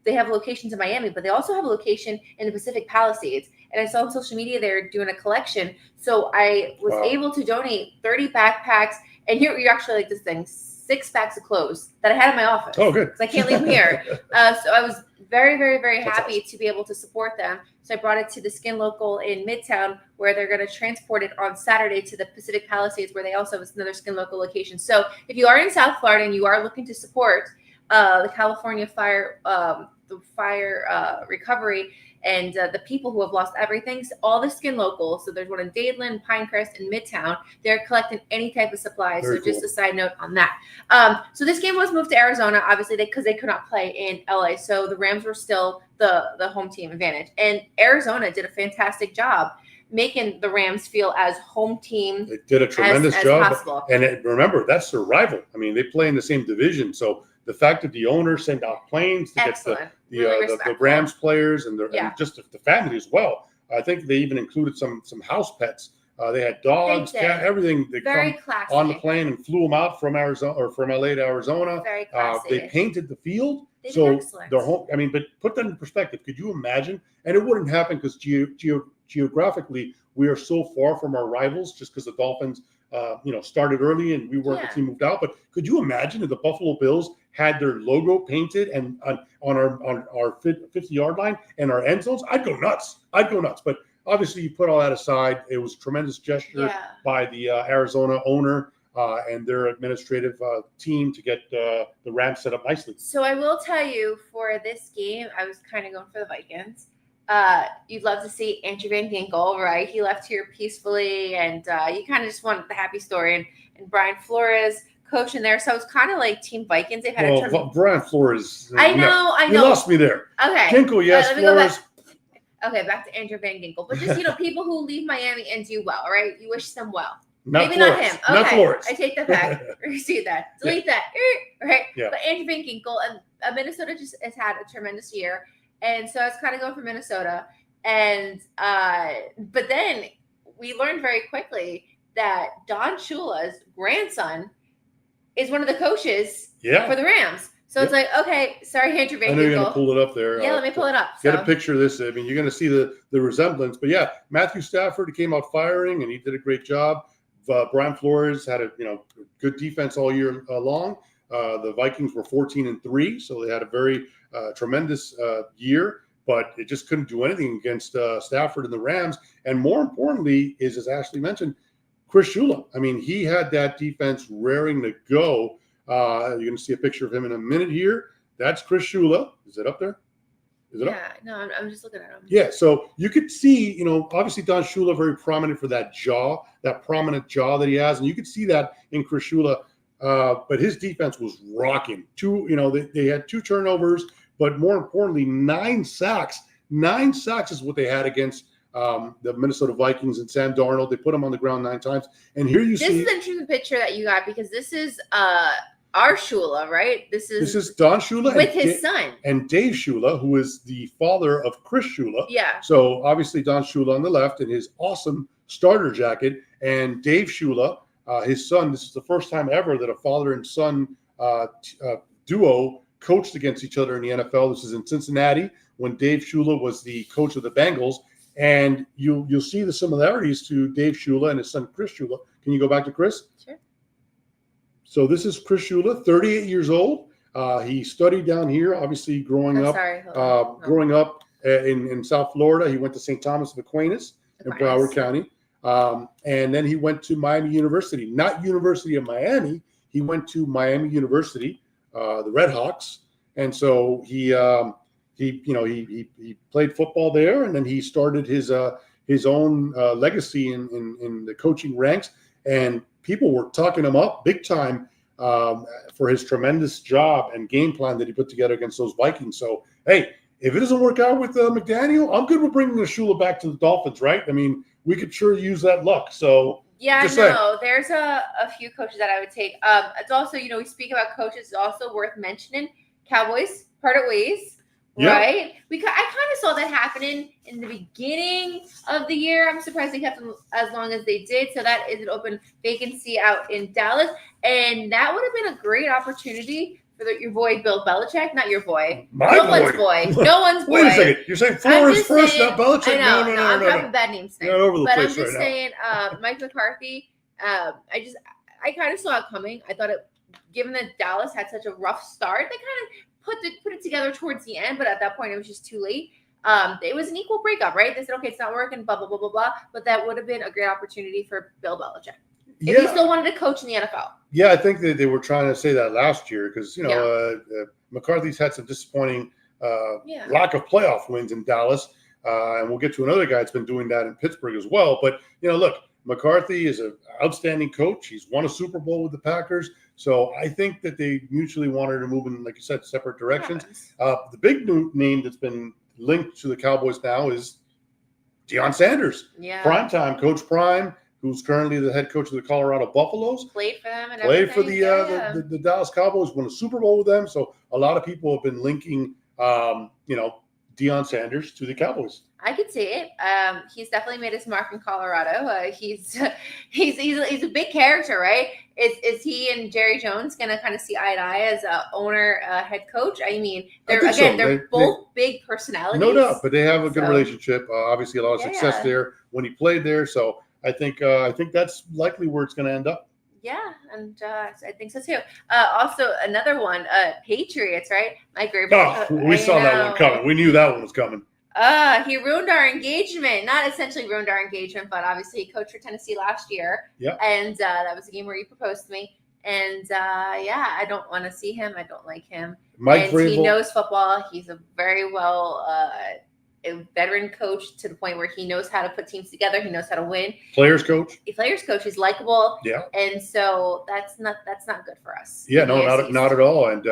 they have locations in Miami, but they also have a location in the Pacific Palisades. And I saw on social media they're doing a collection. So I was able to donate 30 backpacks. And here you're actually like this thing. 6 bags of clothes that I had in my office. Oh, good. So I can't leave them here. So I was very happy to be able to support them. So I brought it to the Skin Local in Midtown, where they're going to transport it on Saturday to the Pacific Palisades, where they also have another Skin Local location. So if you are in South Florida and you are looking to support the California fire, recovery, and the people who have lost everything, all the Skin Local. So there's one in Dadeland, Pinecrest, and Midtown. They're collecting any type of supplies. Very cool. Just a side note on that. So this game was moved to Arizona, obviously, because they could not play in LA. So the Rams were still the home team advantage. And Arizona did a fantastic job making the Rams feel as home team. They did a tremendous job. As possible. And remember, that's their rival. I mean, they play in the same division. So the fact that the owner sent out planes to get the Rams players and just the family as well. I think they even included some house pets. They had dogs, cat, everything. They come on the plane and flew them out from Arizona or from LA to Arizona. Very classy. They painted the field. So they're home. I mean, but put that in perspective. Could you imagine? And it wouldn't happen because geographically we are so far from our rivals, just because the Dolphins started early and we weren't the team moved out. But could you imagine if the Buffalo Bills had their logo painted and on our 50-yard line and our end zones? I'd go nuts. But obviously, you put all that aside. It was a tremendous gesture by the Arizona owner and their administrative team to get the Rams set up nicely. So I will tell you, for this game, I was kind of going for the Vikings. You'd love to see Andrew Van Ginkel, right? He left here peacefully, and you kind of just want the happy story. And Brian Flores coaching there, so it's kind of like Team Vikings. They've had Brian Flores. I know. You lost me there. Okay, Ginkel, yes, Flores. Back to Andrew Van Ginkel, but just people who leave Miami and do well, right? You wish them well. Maybe not him. Okay, not Flores. I take that back. See that. Delete that. Right. Yeah. But Andrew Van Ginkel and Minnesota just has had a tremendous year. And so I was kind of going for Minnesota. And but then we learned very quickly that Don Shula's grandson is one of the coaches for the Rams. So it's like, okay, sorry, Andrew Van Ginkel. I know you're going to pull it up there. Yeah, let me pull it up. Get a picture of this. I mean, you're going to see the resemblance. But yeah, Matthew Stafford came out firing, and he did a great job. Brian Flores had a good defense all year long. The Vikings were 14-3, so they had a very tremendous year, but it just couldn't do anything against Stafford and the Rams. And more importantly, is, as Ashley mentioned, Chris Shula. I mean, he had that defense raring to go. You're going to see a picture of him in a minute here. That's Chris Shula. Is it up there? Is it up? No, I'm just looking at him. Yeah, so you could see, obviously Don Shula very prominent for that prominent jaw that he has, and you could see that in Chris Shula. But his defense was rocking. They had 2 turnovers, but more importantly, 9 sacks. 9 sacks is what they had against the Minnesota Vikings and Sam Darnold. They put him on the ground 9 times. And here you see. This is an interesting picture that you got, because this is our Shula, right? This is Don Shula with his son. And Dave Shula, who is the father of Chris Shula. Yeah. So obviously Don Shula on the left in his awesome starter jacket, and Dave Shula, his son. This is the first time ever that a father and son duo coached against each other in the NFL. This is in Cincinnati when Dave Shula was the coach of the Bengals. And you'll see the similarities to Dave Shula and his son Chris Shula. Can you go back to Chris? Sure. So this is Chris Shula, 38 years old. He studied down here, obviously growing up in South Florida. He went to St. Thomas of Aquinas in Broward County. And then he went to Miami University, not University of Miami. He went to Miami University, the Red Hawks. And so he played football there, and then he started his own legacy in the coaching ranks. And people were talking him up big time for his tremendous job and game plan that he put together against those Vikings. So, hey, if it doesn't work out with McDaniel, I'm good with bringing the Shula back to the Dolphins, right? I mean, we could sure use that luck. So yeah, no, there's a few coaches that I would take. It's also, we speak about coaches. It's also worth mentioning Cowboys parted ways. Yeah. Right? I kind of saw that happening in the beginning of the year. I'm surprised they kept them as long as they did. So that is an open vacancy out in Dallas. And that would have been a great opportunity for your boy, Bill Belichick. Not your boy. One's boy. No one's boy. Wait a second. You're saying Flores first, not Belichick? I know. I'm dropping bad names tonight. But I'm just saying, Mike McCarthy, I kind of saw it coming. I thought given that Dallas had such a rough start, they kind of put it together towards the end, but at that point it was just too late. It was an equal breakup, right? They said, okay, it's not working, blah, blah, blah, blah, blah. But that would have been a great opportunity for Bill Belichick. If he still wanted to coach in the NFL. Yeah, I think that they were trying to say that last year because, McCarthy's had some disappointing lack of playoff wins in Dallas. And we'll get to another guy that's been doing that in Pittsburgh as well. But, look, McCarthy is an outstanding coach. He's won a Super Bowl with the Packers. So I think that they mutually wanted to move in, like you said, separate directions. The big new name that's been linked to the Cowboys now is Deion Sanders. Yeah. Primetime, Coach Prime, who's currently the head coach of the Colorado Buffaloes. Played for them and played for the Dallas Cowboys, won a Super Bowl with them. So a lot of people have been linking, Deion Sanders to the Cowboys. I could see it. He's definitely made his mark in Colorado. He's a big character, right? Is he and Jerry Jones going to kind of see eye to eye as a owner, head coach? I mean, they're both big personalities. No doubt, but they have a good relationship. Obviously, a lot of success there when he played there. So I think that's likely where it's going to end up. Yeah, and I think so too. Also, another one, Patriots, right? Mike Vrabel. We saw that one coming. We knew that one was coming. He ruined our engagement. Not essentially ruined our engagement, but obviously he coached for Tennessee last year. Yeah. And that was a game where he proposed to me. And I don't want to see him. I don't like him. Mike Vrabel, he knows football. He's a very well a veteran coach to the point where he knows how to put teams together. He knows how to win. Players coach. He's likable. Yeah. And so that's not good for us. Yeah, no, not at all. And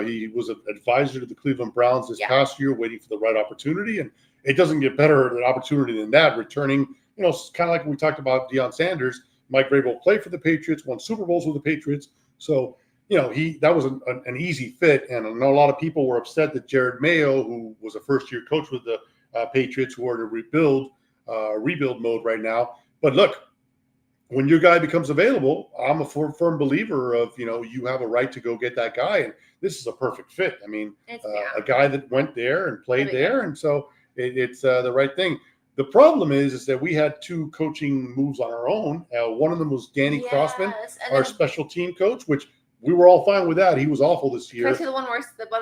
he was an advisor to the Cleveland Browns this past year, waiting for the right opportunity. And it doesn't get better an opportunity than that. Returning, kind of like we talked about Deion Sanders. Mike Vrabel played for the Patriots, won Super Bowls with the Patriots. So that was an easy fit. And I know a lot of people were upset that Jared Mayo, who was a first-year coach with the Patriots, who are in a rebuild mode right now. But look, when your guy becomes available, I'm a firm believer of, you have a right to go get that guy. And this is a perfect fit. I mean, a guy that went there and played there. And so it's the right thing. The problem is that we had two coaching moves on our own. One of them was Danny Crossman, our special team coach, which we were all fine with that. He was awful this year. The one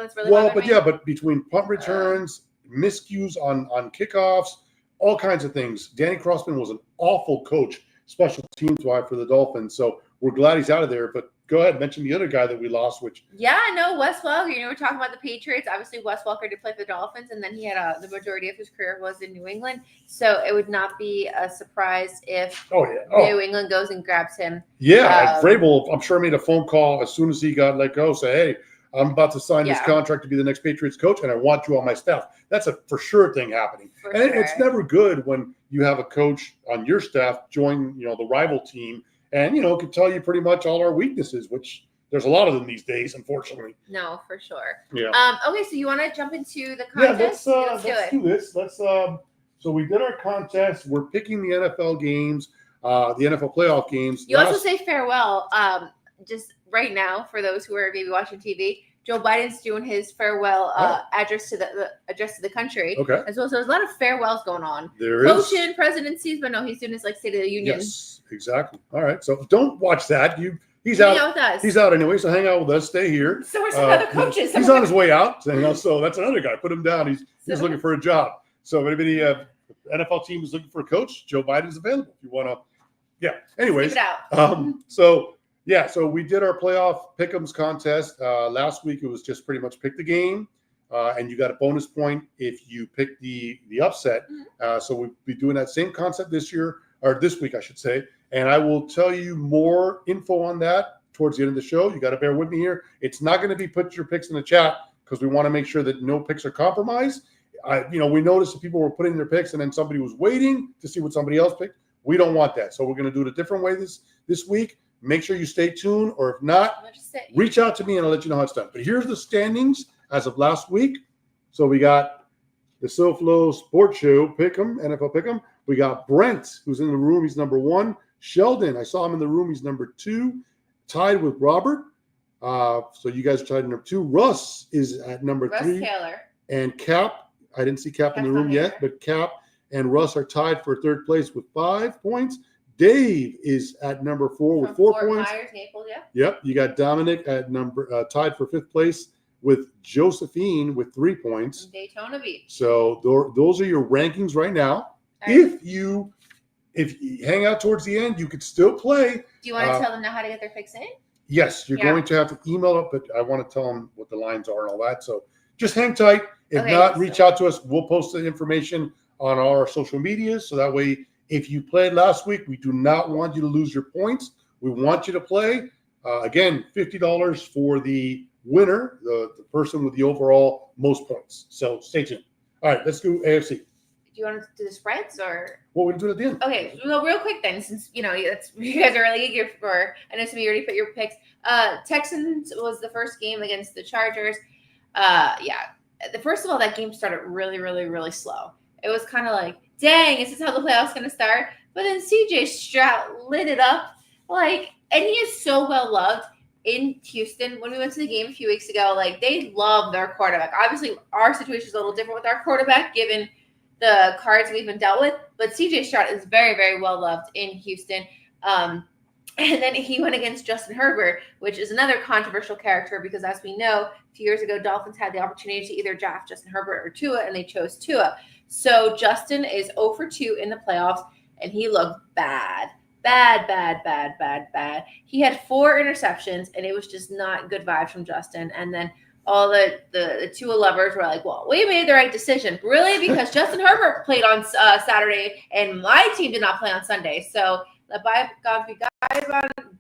that's really but between punt returns, miscues on kickoffs, all kinds of things. Danny Crossman was an awful coach, special teams wise for the Dolphins. So we're glad he's out of there. But go ahead, mention the other guy that we lost. Wes Welker. We're talking about the Patriots. Obviously, Wes Welker did play for the Dolphins, and then he had the majority of his career was in New England. So it would not be a surprise if New England goes and grabs him. Yeah, Vrabel, I'm sure, made a phone call as soon as he got let go. Say, hey, I'm about to sign this contract to be the next Patriots coach, and I want you on my staff. That's a for sure thing happening. It's never good when you have a coach on your staff join, the rival team, and, could tell you pretty much all our weaknesses, which there's a lot of them these days, unfortunately. No, for sure. Yeah. Okay, so you want to jump into the Yeah, contest? let's do it. do this. So we did our contest. We're picking the NFL games, the NFL playoff games. You also say farewell. Just right now, for those who are maybe watching TV, Joe Biden's doing his farewell address to the country. Okay. As well, so there's a lot of farewells going on. There is Coaching, presidencies, but no, he's doing his like State of the Union. Yes, exactly. All right. So don't watch that. He's Hang out. out with us. He's out anyway. So hang out with us. Stay here. So we're some other coaches. He's on his way out. So that's another guy. Put him down. He's looking for a job. So if anybody NFL team is looking for a coach, Joe Biden's available. If you want to, yeah. Anyways, keep it out. So we did our playoff pick'ems contest last week. It was just pretty much pick the game, and you got a bonus point if you pick the upset. So we'll be doing that same concept this week, I should say. And I will tell you more info on that towards the end of the show. You got to bear with me here. It's not going to be put your picks in the chat because we want to make sure that no picks are compromised. We noticed that people were putting their picks and then somebody was waiting to see what somebody else picked. We don't want that. So we're going to do it a different way this week. Make sure you stay tuned, or if not, reach out to me and I'll let you know how it's done. But here's the standings as of last week. So we got the SoFLo Sports Show Pick'em, NFL Pick'em. We got Brent, who's in the room. He's number 1. Sheldon, I saw him in the room. He's number 2, tied with Robert. So you guys are tied at number 2. Russ is at number 3. Taylor. And Cap, I didn't see Cap in the room yet, but Cap and Russ are tied for 3rd place with 5 points. Dave is at number 4 with 4 points. Myers, Naples, yeah. Yep. You got Dominic at tied for 5th place with Josephine with 3 points. Daytona Beach. So those are your rankings right now. Right. If you hang out towards the end, you could still play. Do you want to tell them now how to get their picks in? Yes, you're going to have to email it, but I want to tell them what the lines are and all that. So just hang tight. If not, reach out to us. We'll post the information on our social media. So that way, if you played last week, we do not want you to lose your points. We want you to play. Again, $50 for the winner, the person with the overall most points. So stay tuned. All right, let's do AFC. Do you want to do the spreads or? Well, we'll do it at the end. Okay, well, real quick then, since you guys are really eager for. I know some of you already put your picks. Texans was the first game against the Chargers. First of all, that game started really, really, really slow. It was kind of like, dang, is this how the playoffs going to start? But then CJ Stroud lit it up, and he is so well loved in Houston. When we went to the game a few weeks ago, they love their quarterback. Obviously, our situation is a little different with our quarterback, given the cards we've been dealt with. But CJ Stroud is very, very well loved in Houston. And then he went against Justin Herbert, which is another controversial character because, as we know, a few years ago, Dolphins had the opportunity to either draft Justin Herbert or Tua, and they chose Tua. So Justin is 0 for 2 in the playoffs, and he looked bad. Bad. He had 4 interceptions, and it was just not good vibes from Justin. And then all the Tua lovers were like, well, we made the right decision. Really? Because Justin Herbert played on Saturday, and my team did not play on Sunday. So the bygones be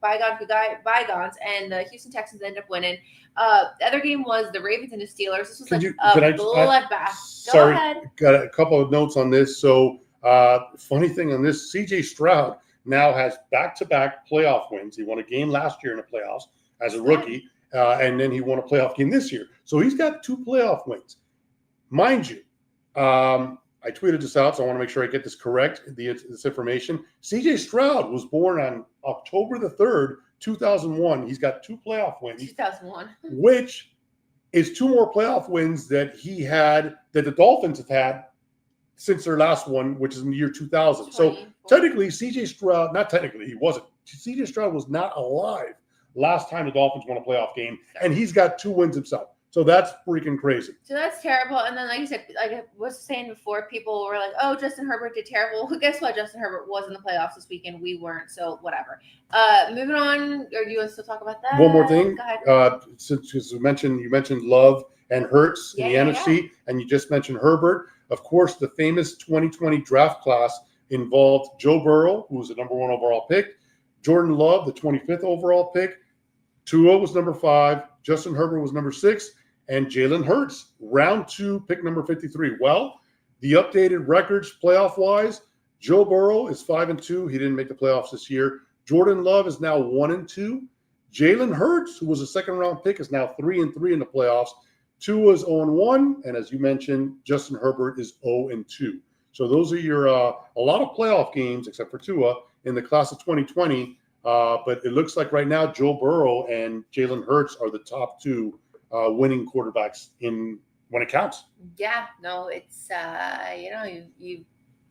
bygones, and the Houston Texans ended up winning. The other game was the Ravens and the Steelers. This was a bloodbath. Sorry, Go ahead. Got a couple of notes on this. So, funny thing on this, CJ Stroud now has back-to-back playoff wins. He won a game last year in the playoffs as a rookie, and then he won a playoff game this year. So he's got 2 playoff wins. Mind you, I tweeted this out, so I want to make sure I get this correct, this information. CJ Stroud was born on October the 3rd, 2001. He's got 2 playoff wins. 2001. Which is 2 more playoff wins that the Dolphins have had since their last one, which is in the year 2000. So technically, CJ Stroud, not technically, he wasn't. CJ Stroud was not alive last time the Dolphins won a playoff game, and he's got 2 wins himself. So that's freaking crazy. So that's terrible. And then, like you said, like I was saying before, people were like, oh, Justin Herbert did terrible. Well, guess what? Justin Herbert was in the playoffs this weekend. We weren't. So whatever. Moving on. Or do you want to still talk about that? One more thing. Go ahead. Since you mentioned Love and Hurts in the NFC, and you just mentioned Herbert. Of course, the famous 2020 draft class involved Joe Burrow, who was the number 1 overall pick, Jordan Love, the 25th overall pick, Tua was number 5, Justin Herbert was number 6, and Jalen Hurts, round 2, pick number 53. Well, the updated records playoff-wise, Joe Burrow is 5-2. He didn't make the playoffs this year. Jordan Love is now 1-2. Jalen Hurts, who was a second-round pick, is now 3-3 in the playoffs. Tua's 0-1, and as you mentioned, Justin Herbert is 0-2. So those are your a lot of playoff games, except for Tua, in the class of 2020. But it looks like right now Joe Burrow and Jalen Hurts are the top two winning quarterbacks when it counts. Yeah, no, it's you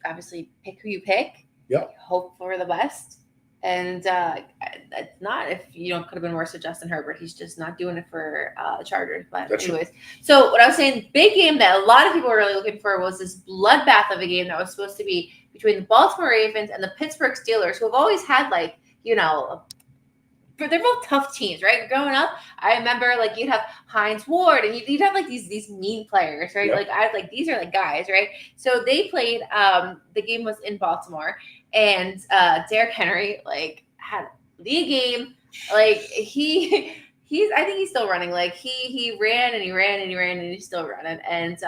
obviously pick who you pick. Yeah. Hope for the best. And it's not if could have been worse with Justin Herbert. He's just not doing it for the Chargers. But anyways, so what I was saying, big game that a lot of people were really looking for was this bloodbath of a game that was supposed to be between the Baltimore Ravens and the Pittsburgh Steelers, who have always had but they're both tough teams, right? Growing up, I remember you'd have Hines Ward, and you'd have these mean players, right? Yep. These are guys, right? So they played. The game was in Baltimore, and Derrick Henry had the game. I think he's still running. He ran and he ran and he ran and he's still running. And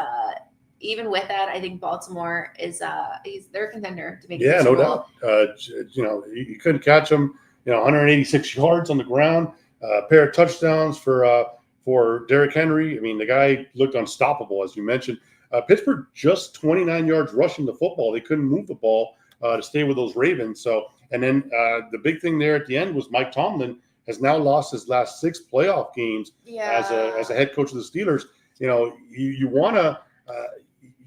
even with that, I think Baltimore is they're a contender to make it. Yeah, no doubt. You couldn't catch him. 186 yards on the ground, a pair of touchdowns for Derrick Henry. I mean, the guy looked unstoppable, as you mentioned. Pittsburgh just 29 yards rushing the football. They couldn't move the ball to stay with those Ravens. So, and then the big thing there at the end was Mike Tomlin has now lost his last 6 playoff games as a head coach of the Steelers. You want to.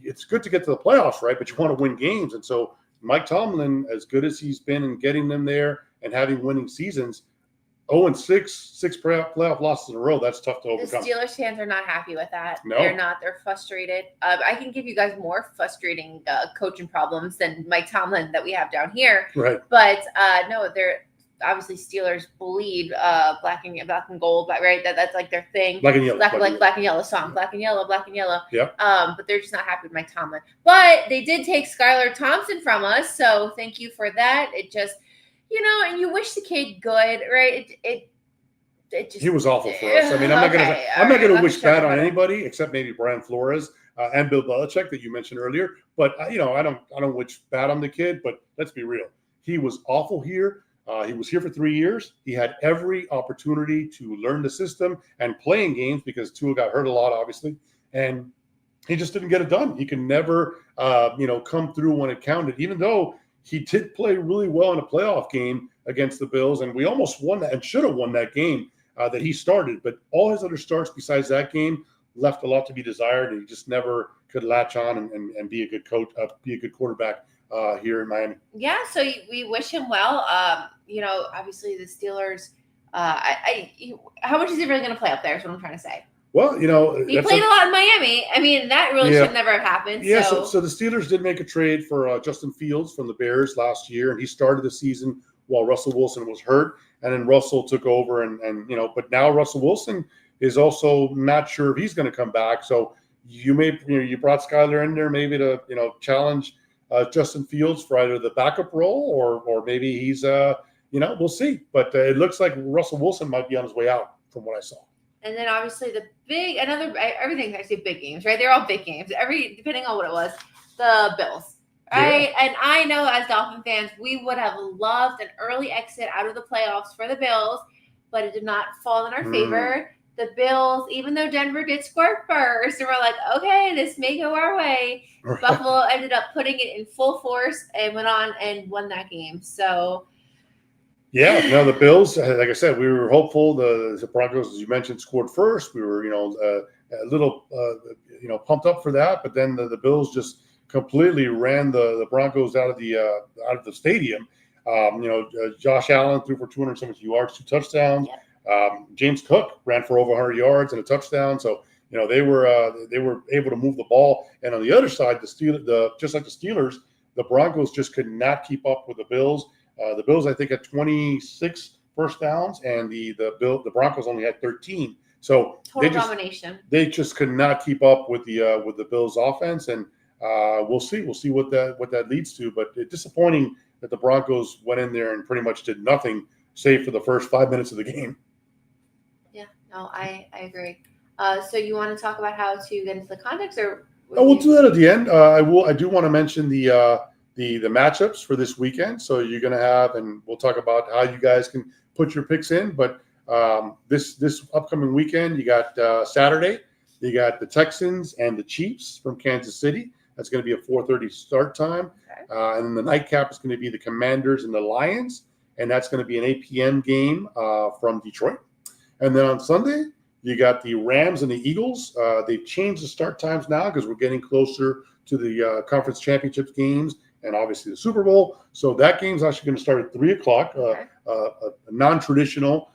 It's good to get to the playoffs, right? But you want to win games, and so Mike Tomlin, as good as he's been in getting them there and having winning seasons, 0-6, 6 playoff losses in a row, that's tough to overcome. The Steelers fans are not happy with that. No. They're not. They're frustrated. I can give you guys more frustrating coaching problems than Mike Tomlin that we have down here. Right. But no, they're obviously Steelers bleed black and gold, right? That's their thing. Black and yellow. Black and yellow song. Black and yellow, black and yellow. Yep. But they're just not happy with Mike Tomlin. But they did take Skylar Thompson from us, so thank you for that. It just and you wish the kid good, right? It just he was awful for us. I mean, I'm not gonna wish bad on anybody except maybe Brian Flores and Bill Belichick that you mentioned earlier. But I don't wish bad on the kid. But let's be real, he was awful here. He was here for 3 years. He had every opportunity to learn the system and play in games because Tua got hurt a lot, obviously, and he just didn't get it done. He can never, come through when it counted, even though he did play really well in a playoff game against the Bills, and we almost won that and should have won that game that he started. But all his other starts besides that game left a lot to be desired, and he just never could latch on and be a good coach, be a good quarterback here in Miami. Yeah, so we wish him well. Obviously the Steelers. How much is he really going to play up there? Is what I'm trying to say. Well, he played a lot in Miami. I mean, that really should never have happened. Yeah, so the Steelers did make a trade for Justin Fields from the Bears last year, and he started the season while Russell Wilson was hurt, and then Russell took over, and but now Russell Wilson is also not sure if he's going to come back. So you you brought Skyler in there maybe to challenge Justin Fields for either the backup role or maybe he's we'll see. But it looks like Russell Wilson might be on his way out from what I saw. And then obviously everything's actually big games, right? They're all big games. Depending on what it was, the Bills, right? Yeah. And I know as Dolphin fans, we would have loved an early exit out of the playoffs for the Bills, but it did not fall in our favor. The Bills, even though Denver did score first, and we're like, okay, this may go our way. Right. Buffalo ended up putting it in full force and went on and won that game. So. Yeah, no, the Bills, like I said, we were hopeful. The Broncos, as you mentioned, scored first. We were, a little, pumped up for that. But then the Bills just completely ran the Broncos out of the stadium. Josh Allen threw for 270 yards, 2 touchdowns. Yeah. James Cook ran for over 100 yards and a touchdown. So they were able to move the ball. And on the other side, just like the Steelers, the Broncos just could not keep up with the Bills. The Bills, I think, had 26 first downs, and the Broncos only had 13. So domination. They just could not keep up with the Bills' offense, and we'll see what that leads to. But it's disappointing that the Broncos went in there and pretty much did nothing, save for the first 5 minutes of the game. Yeah, no, I agree. So you want to talk about how to get into the context, or we'll do that at the end. I do want to mention the matchups for this weekend. So you're going to have, and we'll talk about how you guys can put your picks in. But This upcoming weekend, you got Saturday, you got the Texans and the Chiefs from Kansas City. That's going to be a 4:30 start time. Okay. And then the nightcap is going to be the Commanders and the Lions, and that's going to be an 8 p.m. game from Detroit. And then on Sunday, you got the Rams and the Eagles. They've changed the start times now because we're getting closer to the conference championships games and obviously the Super Bowl. So that game's actually going to start at 3 o'clock, Okay. A non-traditional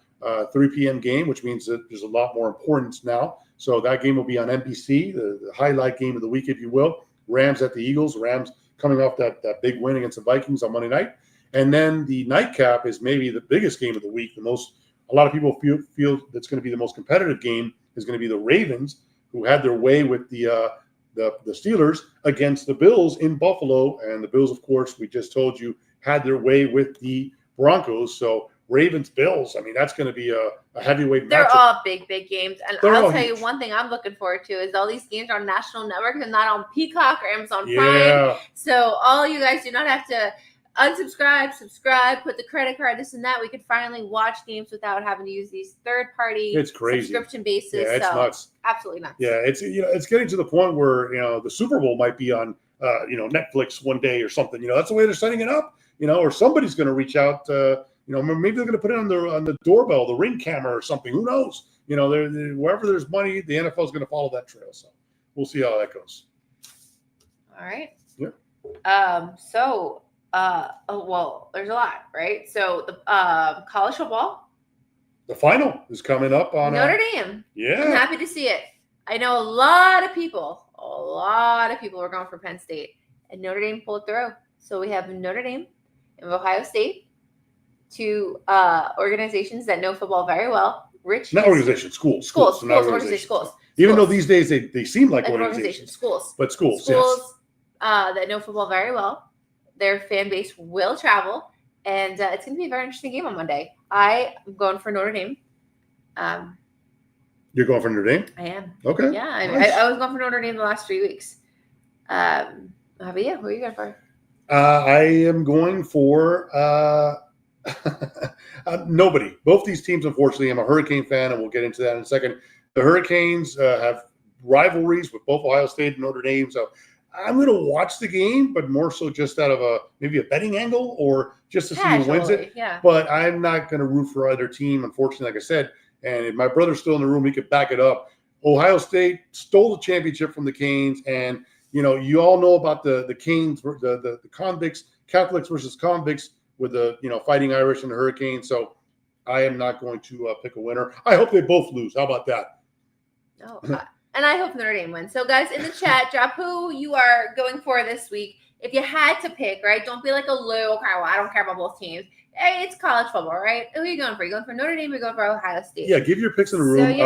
3 p.m. game, which means that there's a lot more importance now. So that game will be on NBC, the highlight game of the week, if you will. Rams at the Eagles. Rams coming off that big win against the Vikings on Monday night. And then the nightcap is maybe the biggest game of the week. A lot of people feel that's going to be the most competitive game is going to be the Ravens, who had their way with the Steelers against the Bills in Buffalo. And the Bills, of course, we just told you, had their way with the Broncos. So Ravens, Bills, I mean, that's going to be a heavyweight They're matchup. all big games. And They're I'll all tell you huge. one thing I'm looking forward to is all these games are on national networks and not on Peacock or Amazon Prime. Yeah. So all you guys do not have to unsubscribe, subscribe, put the credit card, this and that. We can finally watch games without having to use these third-party It's crazy. subscription basis. Yeah, it's so nuts. absolutely nuts. Yeah, it's getting to the point where the Super Bowl might be on Netflix one day or something. That's the way they're setting it up. Or somebody's going to reach out. Maybe they're going to put it on the doorbell, the Ring camera or something. Who knows? Wherever there's money, the NFL is going to follow that trail. So we'll see how that goes. All right. Yeah. Well, there's a lot, right? So the college football, The final is coming up on Notre Dame. I'm Yeah. happy to see it. I know a lot of people were going for Penn State, and Notre Dame pulled through. So we have Notre Dame and Ohio State, two organizations that know football very well. Not organization, schools. Schools, not organizations, schools. Even though Schools. these days they seem like Like an organizations, schools. but schools. Schools that know football very well. Their fan base will travel, and it's going to be a very interesting game on Monday. I am going for Notre Dame. You're going for Notre Dame? I am. Okay. Yeah, Nice. I was going for Notre Dame the last 3 weeks. But yeah, who are you going for? I am going for nobody. Both these teams, unfortunately, I'm a Hurricane fan, and we'll get into that in a second. The Hurricanes have rivalries with both Ohio State and Notre Dame, so I'm going to watch the game, but more so just out of maybe a betting angle or just to see who wins it. Yeah. But I'm not going to root for either team, unfortunately, like I said. And if my brother's still in the room, he could back it up. Ohio State stole the championship from the Canes, and you all know about the Canes, the convicts, Catholics versus convicts with the Fighting Irish and the Hurricanes. So I am not going to pick a winner. I hope they both lose. How about that? Oh, and I hope Notre Dame wins. So, guys, in the chat, drop who you are going for this week. If you had to pick, right? Don't be like a Lou. Okay, well, I don't care about both teams. Hey, it's college football, right? Who are you going for? You going for Notre Dame or you going for Ohio State? Yeah, give your picks in the room.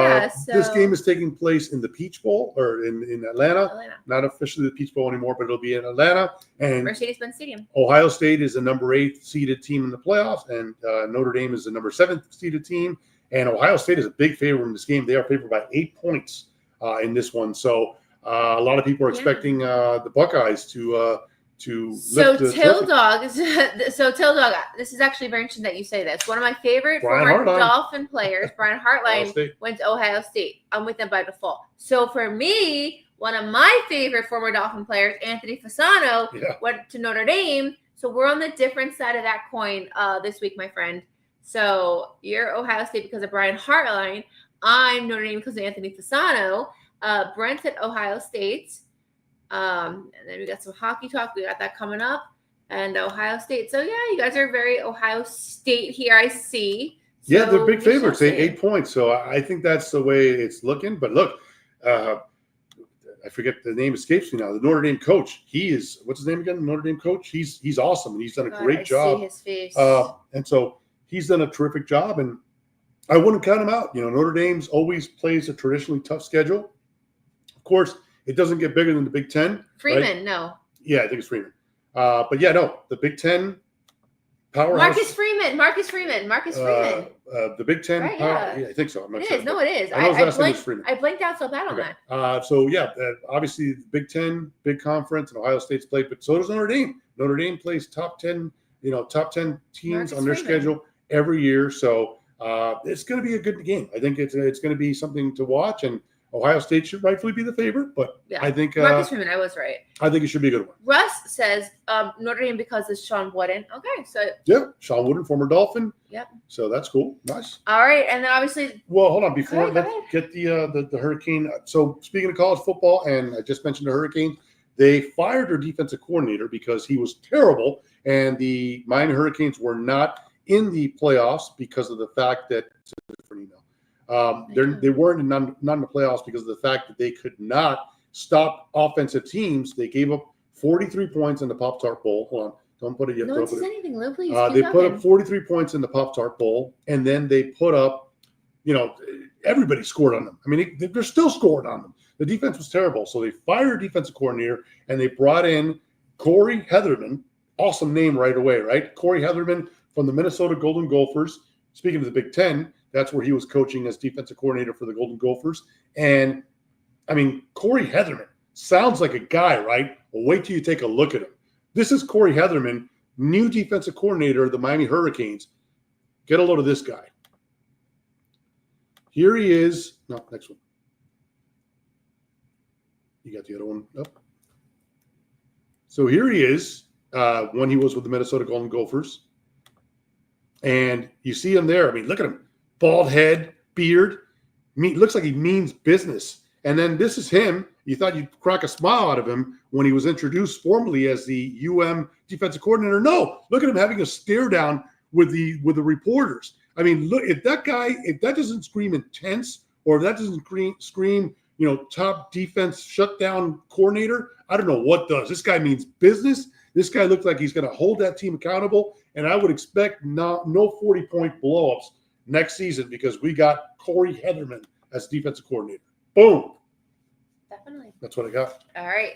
So this game is taking place in the Peach Bowl or in Atlanta. Not officially the Peach Bowl anymore, but it'll be in Atlanta. And Mercedes-Benz Stadium. Ohio State is the number 8 seeded team in the playoffs, and Notre Dame is the number 7 seeded team. And Ohio State is a big favorite in this game. They are favored by 8 points in this one. So a lot of people are expecting the Buckeyes to So lift the Till trophy. Dog, this is actually very interesting that you say this. One of my favorite Brian former Hartline. Dolphin players, Brian Ohio Hartline, State. went to Ohio State. I'm with them by default. So for me, one of my favorite former Dolphin players, Anthony Fasano, went to Notre Dame. So we're on the different side of that coin this week, my friend. So you're Ohio State because of Brian Hartline. I'm Notre Dame because of Anthony Fasano. Brent's at Ohio State. And then we got some hockey talk. We got that coming up. And Ohio State. So, yeah, you guys are very Ohio State here, I see. So Yeah, they're big favorites. shall They see. 8 points. So I think that's the way it's looking. But look, I forget the name escapes me now. The Notre Dame coach. He is what's his name again? The Notre Dame coach. He's awesome and he's done a God, great I job. see his face. And so he's done a terrific job. And I wouldn't count him out. Notre Dame's always plays a traditionally tough schedule. Of course, it doesn't get bigger than the Big Ten. Freeman, right? no. Yeah, I think it's Freeman. But yeah, no, the Big Ten powerhouse. Marcus Freeman. The Big Ten. Right, power, yeah. I think so. I'm not It sure. is. No, it is. I know his last name is blanked, Freeman. I blanked out so bad on Okay. that. So yeah, obviously the Big Ten, big conference, and Ohio State's played, but so does Notre Dame. Notre Dame plays top 10 teams Marcus on their Freeman. schedule every year. So It's going to be a good game. I think it's going to be something to watch, and Ohio State should rightfully be the favorite, but Yeah. I think Marcus Freeman, I was right. I think it should be a good one. Russ says Notre Dame because it's Sean Wooden. Okay, so yeah, Sean Wooden, former Dolphin. Yep. So that's cool. Nice. All right, and then obviously. Well, hold on before Go let's ahead. get the Hurricane. So speaking of college football, and I just mentioned the Hurricanes, they fired their defensive coordinator because he was terrible, and the Miami Hurricanes were not in the playoffs because of the fact that it's a different email. They weren't not in the playoffs because of the fact that they could not stop offensive teams. They gave up 43 points in the Pop-Tart Bowl. Hold on. Don't put it yet. No one says anything, Lou, please. They put up 43 points in the Pop-Tart Bowl, and then they put up, everybody scored on them. I mean, they're still scoring on them. The defense was terrible. So they fired defensive coordinator, and they brought in Corey Heatherman. Awesome name right away, right? Corey Heatherman from the Minnesota Golden Gophers. Speaking of the Big Ten, that's where he was coaching as defensive coordinator for the Golden Gophers. And, I mean, Corey Heatherman sounds like a guy, right? Well, wait till you take a look at him. This is Corey Heatherman, new defensive coordinator of the Miami Hurricanes. Get a load of this guy. Here he is. No, next one. You got the other one up. So here he is when he was with the Minnesota Golden Gophers. And you see him there. I mean, look at him. Bald head, beard. Looks like he means business. And then this is him. You thought you'd crack a smile out of him when he was introduced formally as the defensive coordinator. No, look at him having a stare down with the reporters. I mean, look, if that doesn't scream intense, or if that doesn't scream, top defense shutdown coordinator, I don't know what does. This guy means business. This guy looks like he's going to hold that team accountable, and I would expect no 40-point blowups next season because we got Corey Heatherman as defensive coordinator. Boom. Definitely. That's what I got. All right.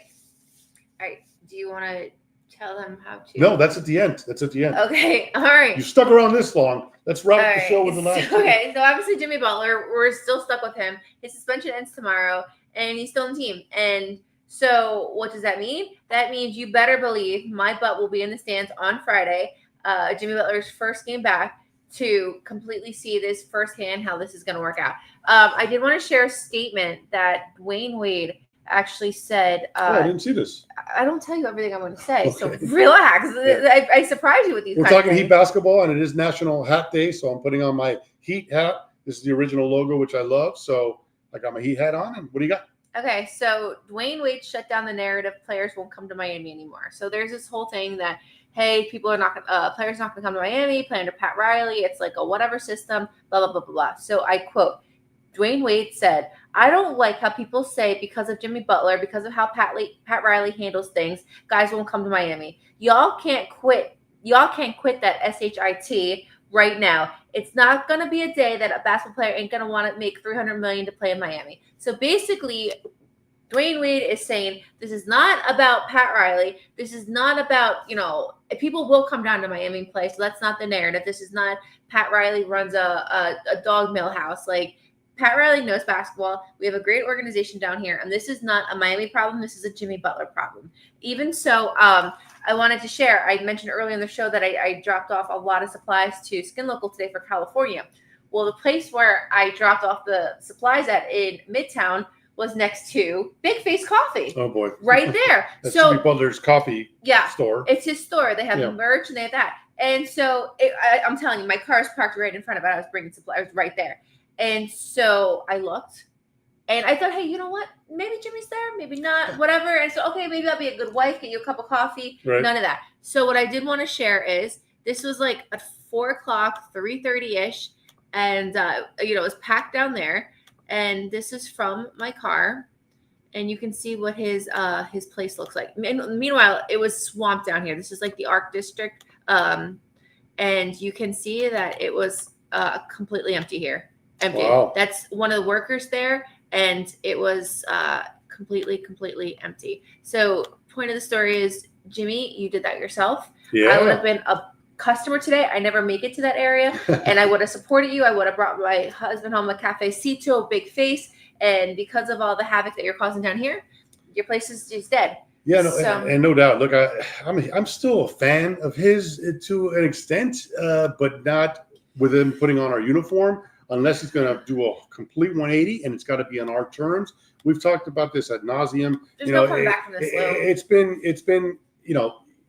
Do you want to tell them how to? No, that's at the end. Okay. All right. You stuck around this long. Let's wrap the show with the last. Okay. So obviously Jimmy Butler, we're still stuck with him. His suspension ends tomorrow, and he's still in the team. And so what does that mean? That means you better believe my butt will be in the stands on Friday, Jimmy Butler's first game back, to completely see this firsthand how this is going to work out. I did want to share a statement that Dwayne Wade actually said. I didn't see this. I don't tell you everything I'm going to say, Okay. so relax. Yeah. I surprise you with these. We're talking Heat basketball, and it is National Hat Day, so I'm putting on my Heat hat. This is the original logo, which I love. So I got my Heat hat on, and what do you got? Okay, so Dwayne Wade shut down the narrative players won't come to Miami anymore. So there's this whole thing that, hey, players not going to come to Miami, play under Pat Riley. It's like a whatever system, blah, blah, blah, blah, blah. So I quote, Dwayne Wade said, I don't like how people say because of Jimmy Butler, because of how Pat Riley handles things, guys won't come to Miami. Y'all can't quit that SHIT right now. It's not going to be a day that a basketball player ain't going to want to make $300 million to play in Miami. So basically, Dwayne Wade is saying this is not about Pat Riley. This is not about, people will come down to Miami and play. So that's not the narrative. This is not Pat Riley runs a dog mill house. Like, Pat Riley knows basketball. We have a great organization down here. And this is not a Miami problem. This is a Jimmy Butler problem. Even so, I wanted to share, I mentioned earlier in the show that I dropped off a lot of supplies to Skin Local today for California. Well, the place where I dropped off the supplies at in Midtown was next to Big Face Coffee. Oh, boy. Right there. That's so Jimmy Butler's coffee store. It's his store. They have merch and they have that. And so I'm telling you, my car is parked right in front of it. I was bringing supplies. I was right there. And so I looked and I thought, hey, you know what? Maybe Jimmy's there, maybe not, whatever. And so, okay, maybe I'll be a good wife, get you a cup of coffee. Right. None of that. So what I did want to share is this was like at 4:00, 3:30-ish. And, it was packed down there. And this is from my car. And you can see what his place looks like. Meanwhile, it was swamped down here. This is like the Arc District. And you can see that it was completely empty here. Empty. Wow. That's one of the workers there. And it was completely empty. So point of the story is, Jimmy, you did that yourself. Yeah. I would have been a customer today. I never make it to that area. And I would have supported you. I would have brought my husband home a cafecito, Big Face. And because of all the havoc that you're causing down here, your place is just dead. Yeah, and no doubt. Look, I'm still a fan of his to an extent, but not with him putting on our uniform unless he's going to do a complete 180, and it's got to be on our terms. We've talked about this ad nauseum. There's no coming back from this, Lou. It's been,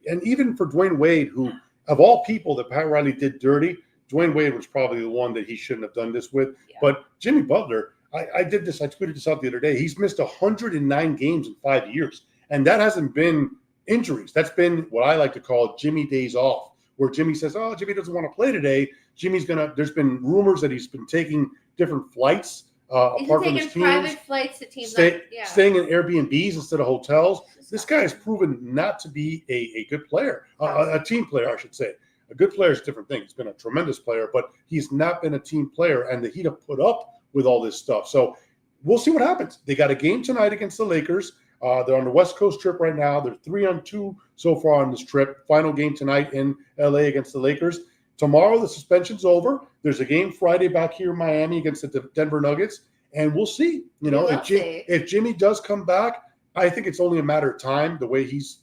and even for Dwayne Wade, who of all people that Pat Riley did dirty, Dwayne Wade was probably the one that he shouldn't have done this with. Yeah. But Jimmy Butler, I tweeted this out the other day. He's missed 109 games in 5 years, and that hasn't been injuries. That's been what I like to call Jimmy days off, where Jimmy says, "Oh, Jimmy doesn't want to play today." There's been rumors that he's been taking different flights apart from his teams. Private flights to teams, staying in Airbnbs instead of hotels. This guy has proven not to be a good player, a team player, I should say. A good player is a different thing. He's been a tremendous player, but he's not been a team player, and the Heat have put up with all this stuff. So we'll see what happens. They got a game tonight against the Lakers. They're on the West Coast trip right now. They're 3-2 so far on this trip. Final game tonight in LA against the Lakers. Tomorrow, the suspension's over. There's a game Friday back here in Miami against the Denver Nuggets, and we'll see. If Jimmy does come back, I think it's only a matter of time. The way he's,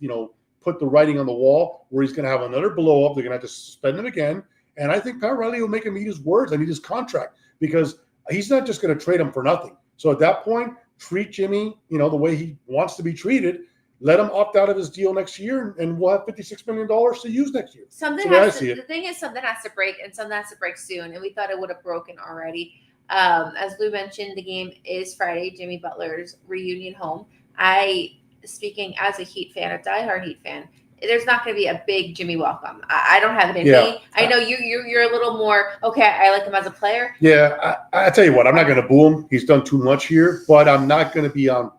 put the writing on the wall, where he's going to have another blow up. They're going to have to suspend him again, and I think Pat Riley will make him eat his words and eat his contract, because he's not just going to trade him for nothing. So at that point, treat Jimmy, the way he wants to be treated. Let him opt out of his deal next year, and we'll have $56 million to use next year. The thing is, something has to break, and something has to break soon. And we thought it would have broken already. As Lou mentioned, the game is Friday, Jimmy Butler's reunion home. Speaking as a Heat fan, a diehard Heat fan, there's not going to be a big Jimmy welcome. I don't have it in me. I know you're a little more, okay, I like him as a player. Yeah, I tell you what, I'm not going to boo him. He's done too much here, but I'm not going to be an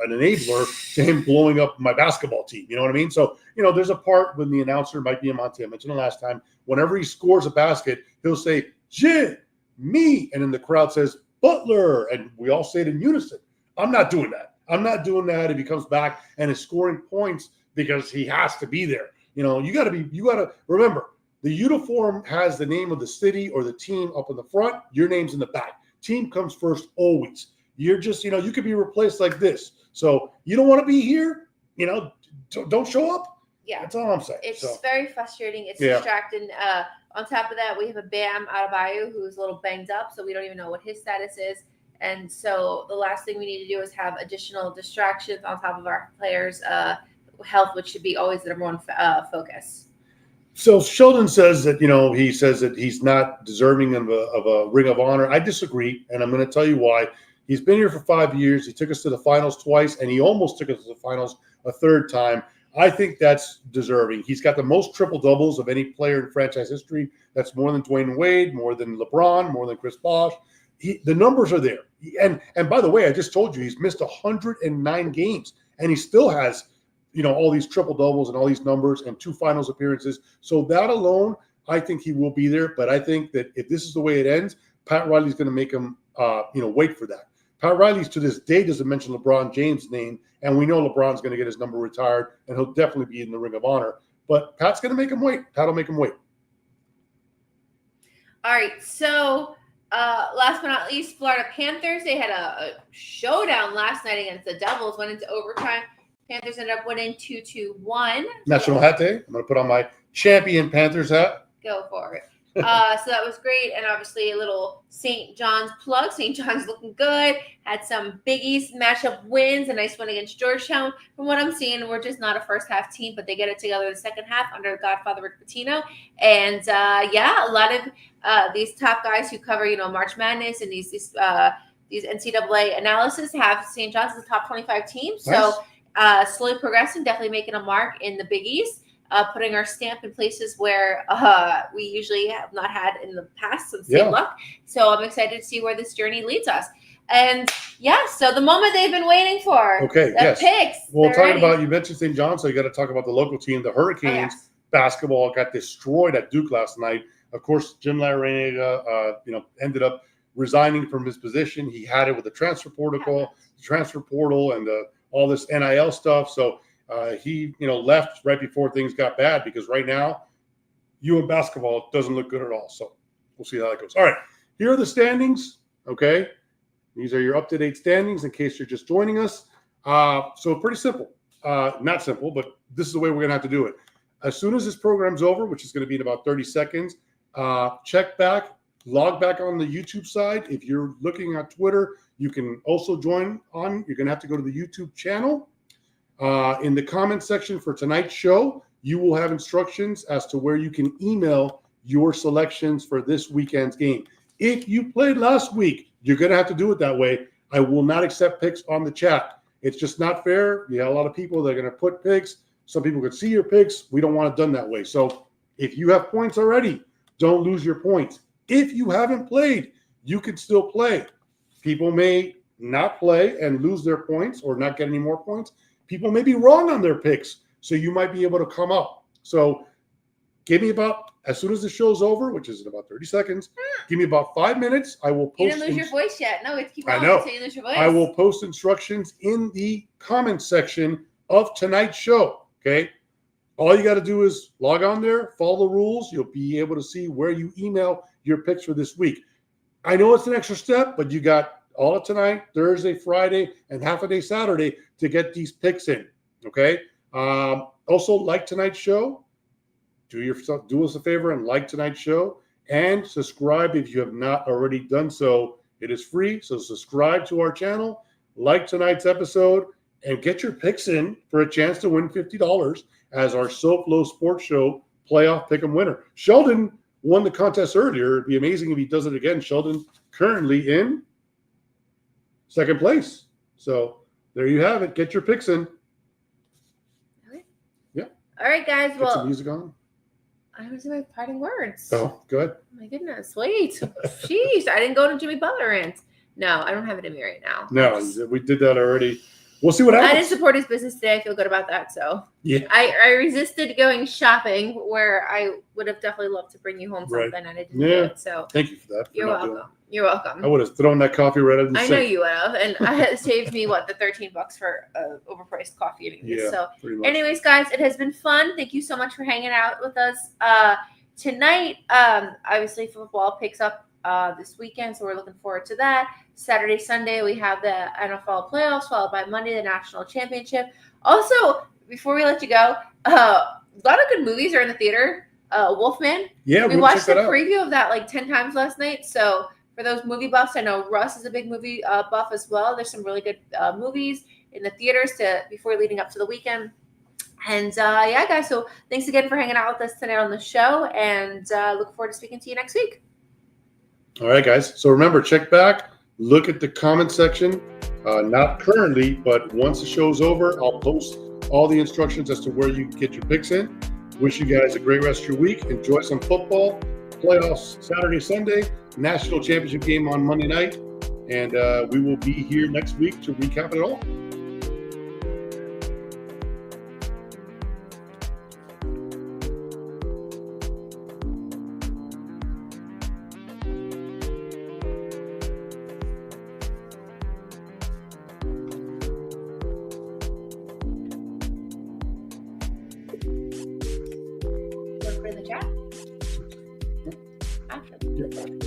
enabler to him blowing up my basketball team. You know what I mean? So, there's a part when the announcer might be in Monte. I mentioned it last time. Whenever he scores a basket, he'll say, Jimmy, and then the crowd says, Butler, and we all say it in unison. I'm not doing that. I'm not doing that if he comes back and is scoring points because he has to be there. You got to remember, the uniform has the name of the city or the team up in the front. Your name's in the back. Team comes first always. You're just, you could be replaced like this. So you don't want to be here, don't show up. Yeah. That's all I'm saying. It's very frustrating. It's distracting. On top of that, we have a Bam Adebayo who's a little banged up, so we don't even know what his status is. And so the last thing we need to do is have additional distractions on top of our players' health, which should be always the number one focus. So Sheldon says that, he says that he's not deserving of a Ring of Honor. I disagree, and I'm going to tell you why. He's been here for 5 years. He took us to the finals twice, and he almost took us to the finals a third time. I think that's deserving. He's got the most triple-doubles of any player in franchise history. That's more than Dwayne Wade, more than LeBron, more than Chris Bosh. The numbers are there. And by the way, I just told you he's missed 109 games, and he still has, all these triple-doubles and all these numbers and 2 finals appearances. So that alone, I think he will be there. But I think that if this is the way it ends, Pat Riley's going to make him, wait for that. Pat Riley to this day doesn't mention LeBron James' name, and we know LeBron's going to get his number retired, and he'll definitely be in the Ring of Honor. But Pat's going to make him wait. Pat will make him wait. All right, so last but not least, Florida Panthers. They had a showdown last night against the Devils, went into overtime. Panthers ended up winning 2-1. National hat day. I'm going to put on my champion Panthers hat. Go for it. So that was great. And obviously a little St. John's plug. St. John's looking good. Had some Big East matchup wins. A nice win against Georgetown. From what I'm seeing, we're just not a first half team, but they get it together in the second half under Godfather Rick Pitino. And a lot of these top guys who cover, March Madness and these NCAA analysis have St. John's as a top 25 team. So slowly progressing, definitely making a mark in the Big East. Putting our stamp in places where we usually have not had in the past some same luck. So I'm excited to see where this journey leads us. And so the moment they've been waiting for. Okay, the picks. Well, talking about, you mentioned St. John, so you got to talk about the local team. The Hurricanes basketball got destroyed at Duke last night. Of course, Jim Larrañaga, ended up resigning from his position. He had it with the transfer portal, and all this NIL stuff. So he, left right before things got bad, because right now, UM basketball doesn't look good at all. So we'll see how that goes. All right, here are the standings. Okay, these are your up-to-date standings in case you're just joining us. So pretty simple. Not simple, but this is the way we're going to have to do it. As soon as this program's over, which is going to be in about 30 seconds, check back, log back on the YouTube side. If you're looking at Twitter, you can also join on. You're going to have to go to the YouTube channel. In the comment section for tonight's show, you will have instructions as to where you can email your selections for this weekend's game. If you played last week, you're going to have to do it that way. I will not accept picks on the chat. It's just not fair. You have a lot of people that are going to put picks. Some people could see your picks. We don't want it done that way. So if you have points already, don't lose your points. If you haven't played, you can still play. People may not play and lose their points or not get any more points. People may be wrong on their picks, so you might be able to come up. So give me about, as soon as the show's over, which is in about 30 seconds, give me about 5 minutes. I will post. You didn't lose your voice yet. No, it's keep going. I know. Until you lose your voice. I will post instructions in the comments section of tonight's show. Okay. All you got to do is log on there, follow the rules. You'll be able to see where you email your picks for this week. I know it's an extra step, but you got all of tonight, Thursday, Friday, and half a day Saturday to get these picks in. Okay. Also, like tonight's show. Do us a favor and like tonight's show and subscribe if you have not already done so. It is free, so subscribe to our channel, like tonight's episode, and get your picks in for a chance to win $50 as our SoFLo Sports Show playoff pick'em winner. Sheldon won the contest earlier. It'd be amazing if he does it again. Sheldon currently in second place. So there you have it. Get your picks in. Okay. Yeah. All right, guys. Get Well, some music on. I was in my parting words. Oh, good. My goodness, wait. Jeez, I didn't go to Jimmy Butler rant. No, I don't have it in me right now. No, we did that already. We'll see what happens. I didn't support his business today. I feel good about that. So yeah, I resisted going shopping where I would have definitely loved to bring you home something, and I didn't do it. So thank you for that. You're welcome. You're welcome. I would have thrown that coffee right out of the I sink. know you would have, and it saved me the $13 for overpriced coffee. Anyways. Yeah, so, pretty much. anyways, guys, it has been fun. Thank you so much for hanging out with us tonight. Obviously, football picks up this weekend, so we're looking forward to that. Saturday, Sunday, we have the NFL playoffs, followed by Monday, the national championship. Also, before we let you go, a lot of good movies are in the theater. Wolfman. Yeah, we watched the preview of that like 10 times last night. So for those movie buffs, I know Russ is a big movie buff as well. There's some really good movies in the theaters before leading up to the weekend. And yeah, guys, so thanks again for hanging out with us tonight on the show, and look forward to speaking to you next week. All right, guys. So remember, check back, look at the comment section. Not currently, but once the show's over, I'll post all the instructions as to where you can get your picks in. Wish you guys a great rest of your week. Enjoy some football, playoffs Saturday, Sunday, national championship game on Monday night, and we will be here next week to recap it all. Look for the chat. After. Yeah.